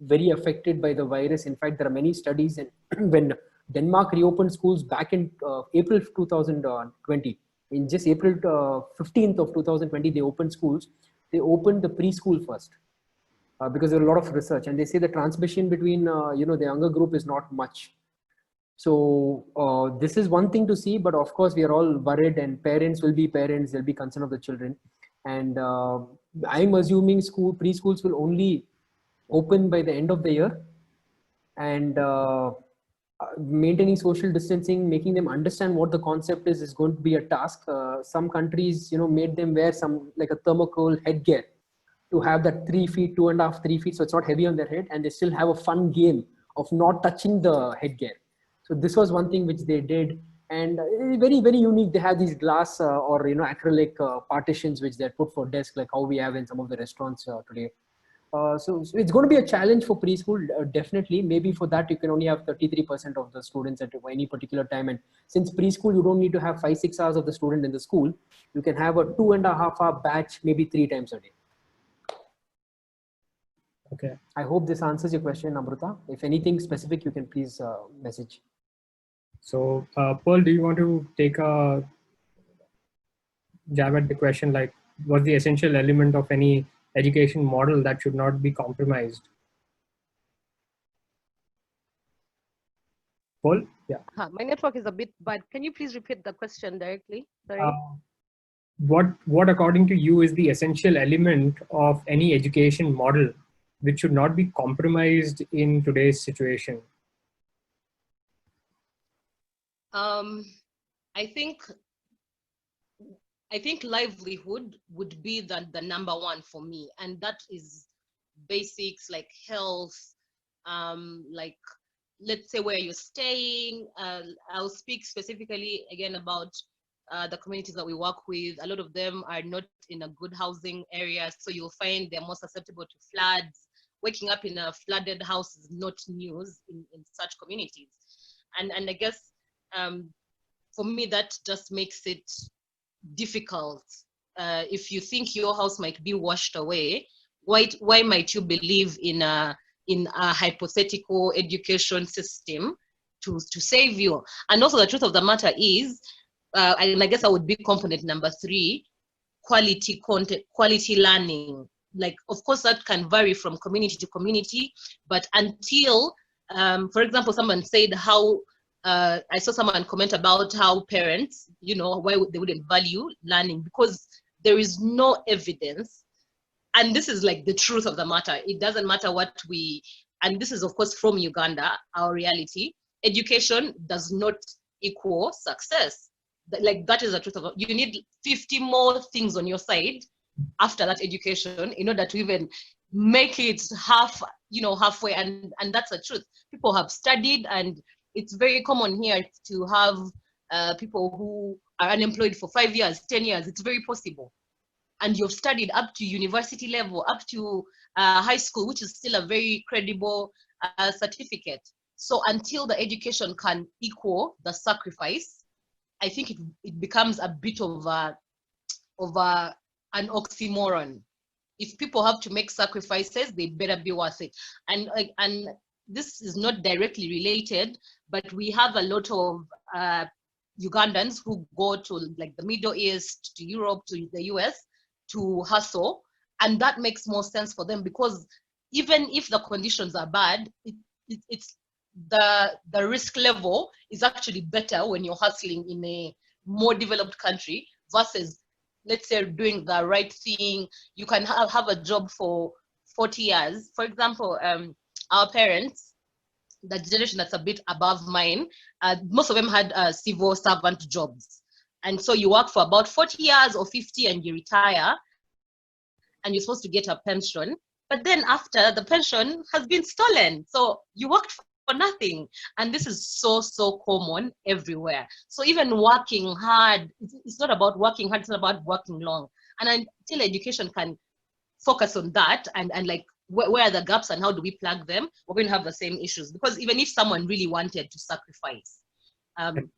very affected by the virus. In fact, there are many studies, and when Denmark reopened schools back in April 2020, in just April 15th of 2020, they opened schools. They opened the preschool first. Because there are a lot of research, and they say the transmission between the younger group is not much. So this is one thing to see, but of course we are all worried, and parents will be parents. They'll be concerned of the children, and I'm assuming preschools will only open by the end of the year, and maintaining social distancing, making them understand what the concept is going to be a task. Some countries, made them wear some like a thermocol headgear to have that 3 feet, 2.5, 3 feet, so it's not heavy on their head, and they still have a fun game of not touching the headgear. So this was one thing which they did, and very, very unique. They have these glass or acrylic partitions which they put for desk, like how we have in some of the restaurants today. So it's going to be a challenge for preschool, definitely. Maybe for that you can only have 33% of the students at any particular time, and since preschool you don't need to have 5-6 hours of the student in the school, you can have a 2.5 hour batch, maybe 3 times a day. Okay. I hope this answers your question, Amruta. If anything specific, you can please message. So, Pearl, do you want to take a jab at the question, like what's the essential element of any education model that should not be compromised? Pearl? Yeah. My network is a bit bad. Can you please repeat the question directly? Sorry. What according to you is the essential element of any education model which should not be compromised in today's situation? I think livelihood would be the number one for me, and that is basics like health, like let's say where you're staying. I'll speak specifically again about the communities that we work with. A lot of them are not in a good housing area, so you'll find they're more susceptible to floods. Waking up in a flooded house is not news in such communities, and I guess for me that just makes it difficult. If you think your house might be washed away, why might you believe in a hypothetical education system to save you? And also the truth of the matter is, and I guess I would be component number 3, quality content, quality learning. Like, of course, that can vary from community to community, but until, for example, someone said how, I saw someone comment about how parents, why they wouldn't value learning, because there is no evidence. And this is like the truth of the matter. It doesn't matter what and this is of course from Uganda, our reality. Education does not equal success. Like, that is the truth of it. You need 50 more things on your side after that education in order to even make it halfway. And that's the truth. People have studied, and it's very common here to have people who are unemployed for 5 years, 10 years. It's very possible. And you've studied up to university level, up to high school, which is still a very credible certificate. So until the education can equal the sacrifice, I think it becomes a bit of an oxymoron. If people have to make sacrifices, they better be worth it. And this is not directly related, but we have a lot of Ugandans who go to like the Middle East, to Europe, to the US to hustle, and that makes more sense for them, because even if the conditions are bad, it's the risk level is actually better when you're hustling in a more developed country versus, let's say, doing the right thing. You can have a job for 40 years. For example, our parents, the generation that's a bit above mine, most of them had civil servant jobs. And so you work for about 40 years or 50 and you retire, and you're supposed to get a pension. But then after, the pension has been stolen. So you worked for nothing. And this is so, so common everywhere. So even working hard, it's not about working hard, it's not about working long. And until education can focus on that and like where are the gaps and how do we plug them, we're going to have the same issues. Because even if someone really wanted to sacrifice,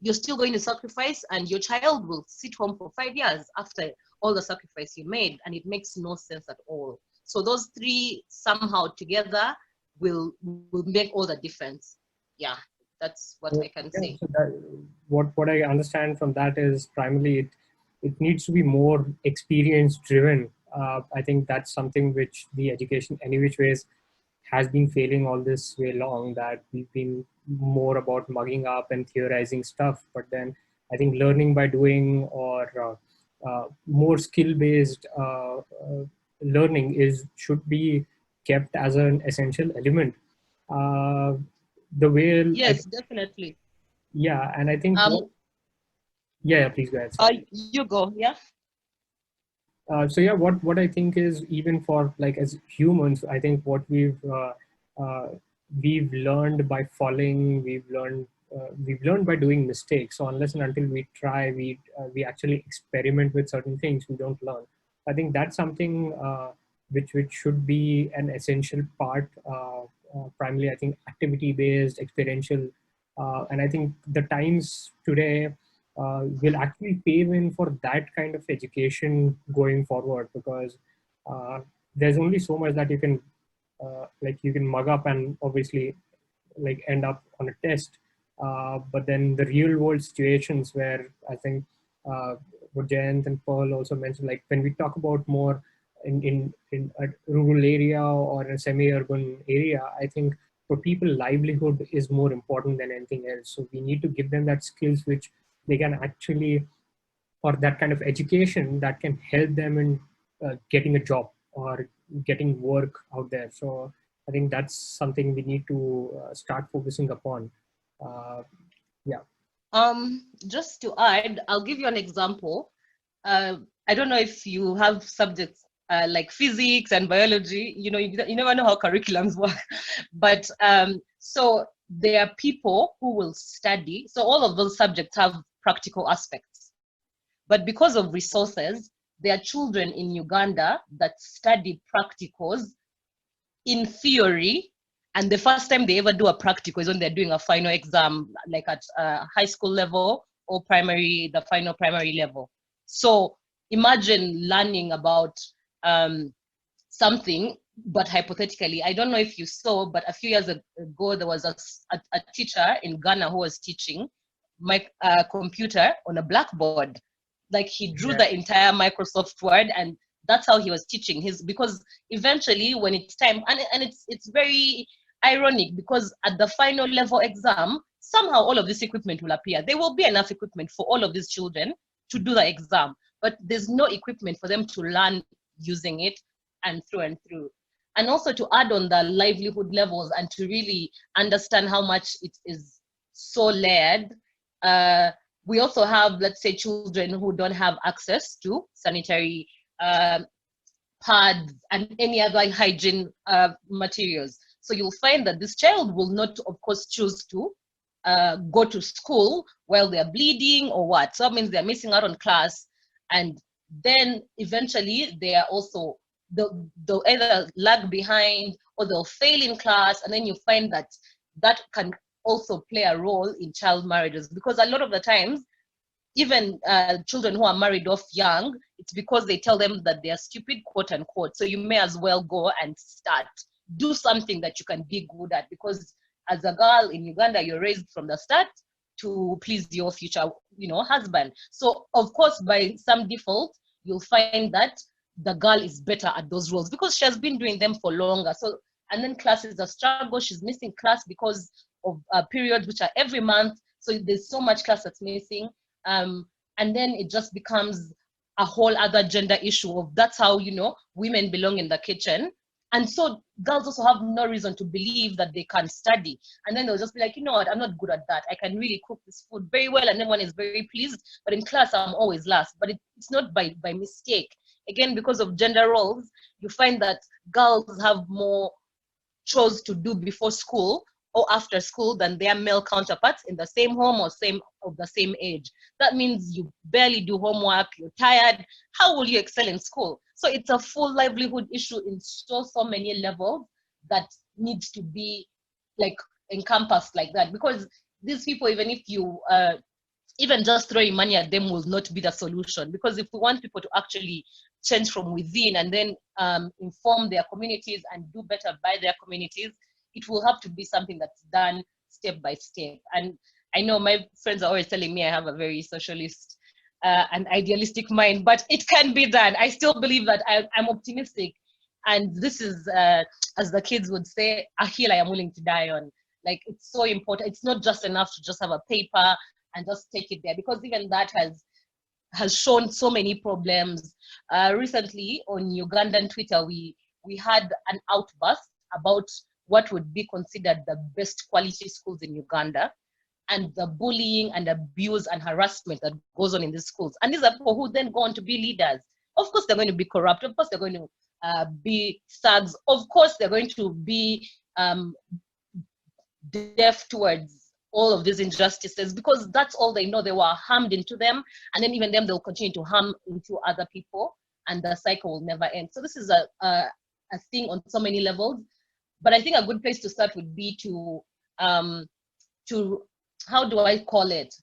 you're still going to sacrifice, and your child will sit home for 5 years after all the sacrifice you made, and it makes no sense at all. So those three somehow together will make all the difference. Yeah, that's what I can say. So what I understand from that is primarily it needs to be more experience driven. I think that's something which the education any which ways has been failing all this way long, that we've been more about mugging up and theorizing stuff. But then I think learning by doing, or more skill-based learning should be kept as an essential element. The way yes, definitely. Yeah, and I think yeah, please go ahead. You go. Yeah. So yeah, what I think is, even for like as humans, I think what we've learned by falling, we've learned by doing mistakes. So unless and until we try, we actually experiment with certain things, we don't learn. I think that's something which should be an essential part. Primarily, I think activity based, experiential, and I think the times today will actually pave in for that kind of education going forward, because there's only so much that you can mug up and obviously like end up on a test, but then the real world situations where I think what Jayant and Pearl also mentioned, like when we talk about more in a rural area or a semi-urban area, I think for people livelihood is more important than anything else. So we need to give them that skills which they can actually, or that kind of education that can help them in getting a job or getting work out there. So I think that's something we need to start focusing upon. Yeah. Just to add, I'll give you an example. I don't know if you have subjects like physics and biology. You know, you never know how curriculums work. But so there are people who will study. So all of those subjects have practical aspects. But because of resources, there are children in Uganda that study practicals in theory, and the first time they ever do a practical is when they're doing a final exam, like at high school level or primary, the final primary level. So imagine learning about something, but hypothetically, I don't know if you saw, but a few years ago, there was a teacher in Ghana who was teaching computer on a blackboard. Like he drew the entire Microsoft Word, and that's how he was teaching because eventually when it's time, and it's very ironic, because at the final level exam, somehow all of this equipment will appear. There will be enough equipment for all of these children to do the exam, but there's no equipment for them to learn using it and through. And also to add on the livelihood levels and to really understand how much it is so layered, we also have, let's say, children who don't have access to sanitary pads and any other hygiene materials. So you'll find that this child will not, of course, choose to go to school while they're bleeding or what. So that means they're missing out on class. And then eventually they are also, they'll either lag behind or they'll fail in class. And then you find that can also play a role in child marriages, because a lot of the times, even children who are married off young, it's because they tell them that they are stupid, quote unquote. So you may as well go and do something that you can be good at, because as a girl in Uganda, you're raised from the start to please your future, husband. So of course, by some default, you'll find that the girl is better at those roles because she has been doing them for longer. So, and then class is a struggle. She's missing class because of periods which are every month. So there's so much class that's missing. And then it just becomes a whole other gender issue of that's how, women belong in the kitchen. And so girls also have no reason to believe that they can study. And then they'll just be like, you know what, I'm not good at that. I can really cook this food very well, and everyone is very pleased. But in class, I'm always last. But it's not by mistake. Again, because of gender roles, you find that girls have more chores to do before school or after school than their male counterparts in the same home or of the same age. That means you barely do homework, you're tired. How will you excel in school? So it's a full livelihood issue in so many levels that needs to be like encompassed like that, because these people, even if you even just throwing money at them will not be the solution, because if we want people to actually change from within and then inform their communities and do better by their communities, it will have to be something that's done step by step. And I know my friends are always telling me I have a very socialist and idealistic mind, but it can be done. I still believe that I'm optimistic. And this is, as the kids would say, a hill I am willing to die on. Like, it's so important. It's not just enough to just have a paper and just take it there, because even that has shown so many problems. Recently on Ugandan Twitter, we had an outburst about what would be considered the best quality schools in Uganda, and the bullying and abuse and harassment that goes on in these schools. And these are people who then go on to be leaders. Of course, they're going to be corrupt. Of course, they're going to be thugs. Of course, they're going to be deaf towards all of these injustices, because that's all they know. They were harmed into them, and then even them, they'll continue to harm into other people, and the cycle will never end. So this is a thing on so many levels. But I think a good place to start would be to how do I call it?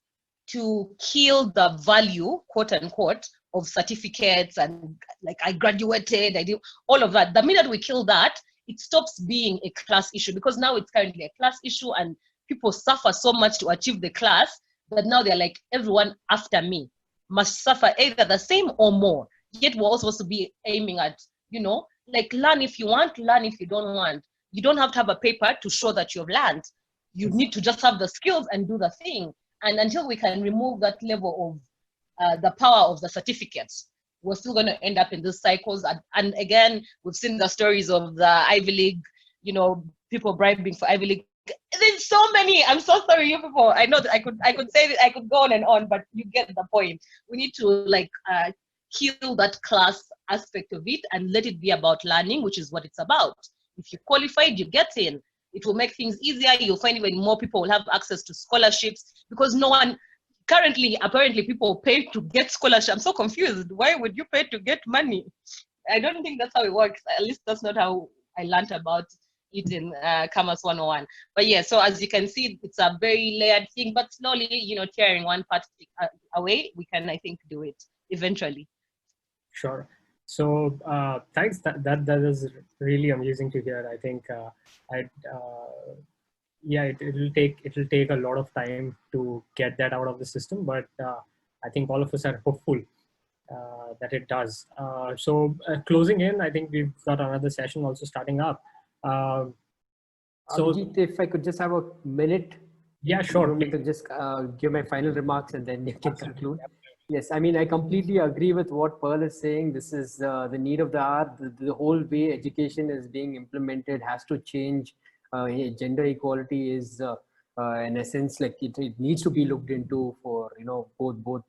To kill the value, quote unquote, of certificates and like I graduated, I did all of that. The minute we kill that, it stops being a class issue, because now it's currently a class issue and people suffer so much to achieve the class that now they're like, everyone after me must suffer either the same or more. Yet we're also supposed to be aiming at, you know, like learn if you want, learn if you don't want. You don't have to have a paper to show that you've learned. You need to just have the skills and do the thing. And until we can remove that level of the power of the certificates, we're still going to end up in these cycles. And again, we've seen the stories of the Ivy League, you know, people bribing for Ivy League. There's so many. I'm so sorry, you people. I know that I could say that, I could go on and on, but you get the point. We need to like kill that class aspect of it and let it be about learning, which is what it's about. If you qualified, you get in. It will make things easier. You'll find even more people will have access to scholarships, because no one currently, apparently, people pay to get scholarships. I'm so confused. Why would you pay to get money? I don't think that's how it works. At least that's not how I learned about it in Commerce 101. But yeah, so as you can see, it's a very layered thing, but slowly, you know, tearing one part away, we can, I think, do it eventually. Sure. So thanks. That is really amazing to hear. I think yeah, it'll take a lot of time to get that out of the system, but I think all of us are hopeful that it does. So closing in, I think we've got another session also starting up. So Abhijit, if I could just have a minute. Yeah, sure. To just give my final remarks and then you can conclude. Yes, I mean, I completely agree with what Pearl is saying. This is the need of the hour. The whole way education is being implemented has to change. Gender equality is, in essence, like it needs to be looked into for, you know, both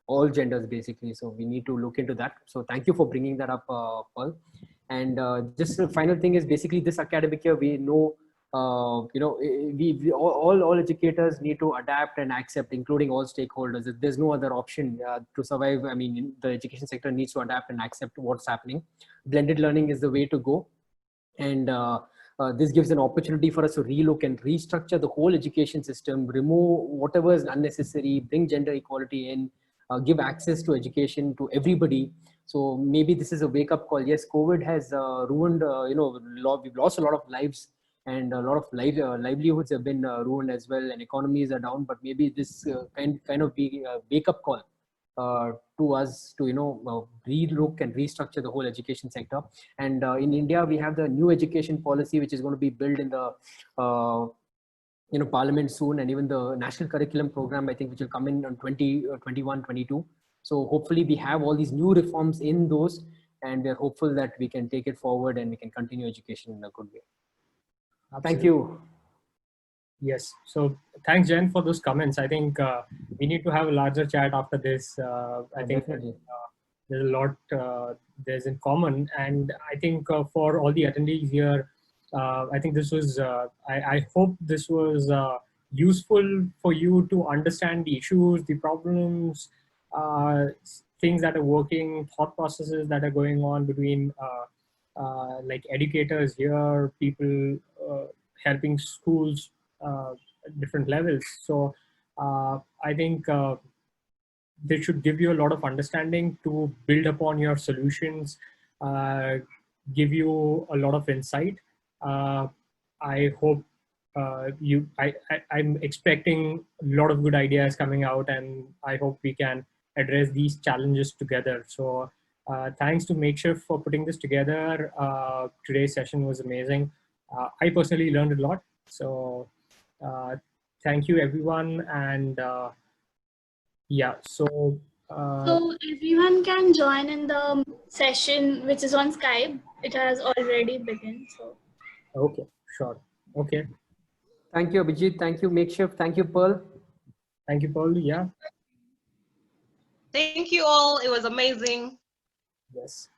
all genders basically. So we need to look into that. So thank you for bringing that up, Pearl. And just the final thing is basically this academic year, we know, you know, we all educators need to adapt and accept, including all stakeholders. There's no other option to survive. I mean, the education sector needs to adapt and accept what's happening. Blended learning is the way to go. And this gives an opportunity for us to relook and restructure the whole education system, remove whatever is unnecessary, bring gender equality in, give access to education to everybody. So maybe this is a wake-up call. Yes, COVID has ruined, you know, we've lost a lot of lives, and a lot of livelihoods have been ruined as well, and economies are down. But maybe this kind of be a wake-up call to us to, you know, relook and restructure the whole education sector. And in India, we have the new education policy, which is going to be built in the you know, Parliament soon, and even the national curriculum program, I think, which will come in on 2021, 22. So hopefully we have all these new reforms in those. and we are hopeful that we can take it forward and we can continue education in a good way. Thank Absolutely. you. Yes. So thanks, Jen, for those comments. I think we need to have a larger chat after this. I think Definitely. there's a lot there's in common, and I think for all the attendees here, I think this was. I hope this was useful for you to understand the issues, the problems, things that are working, thought processes that are going on between like educators here, people helping schools, different levels. So I think this should give you a lot of understanding to build upon your solutions, give you a lot of insight. I hope I'm expecting a lot of good ideas coming out, and I hope we can address these challenges together. So thanks to MakeShift for putting this together. Today's session was amazing. I personally learned a lot. So thank you, everyone. And yeah, so So everyone can join in the session, which is on Skype. It has already begun. So okay, sure. Okay. Thank you, Abhijit. Thank you, MakeShift. Thank you, Pearl. Thank you, Paul. Yeah. Thank you all. It was amazing. Yes.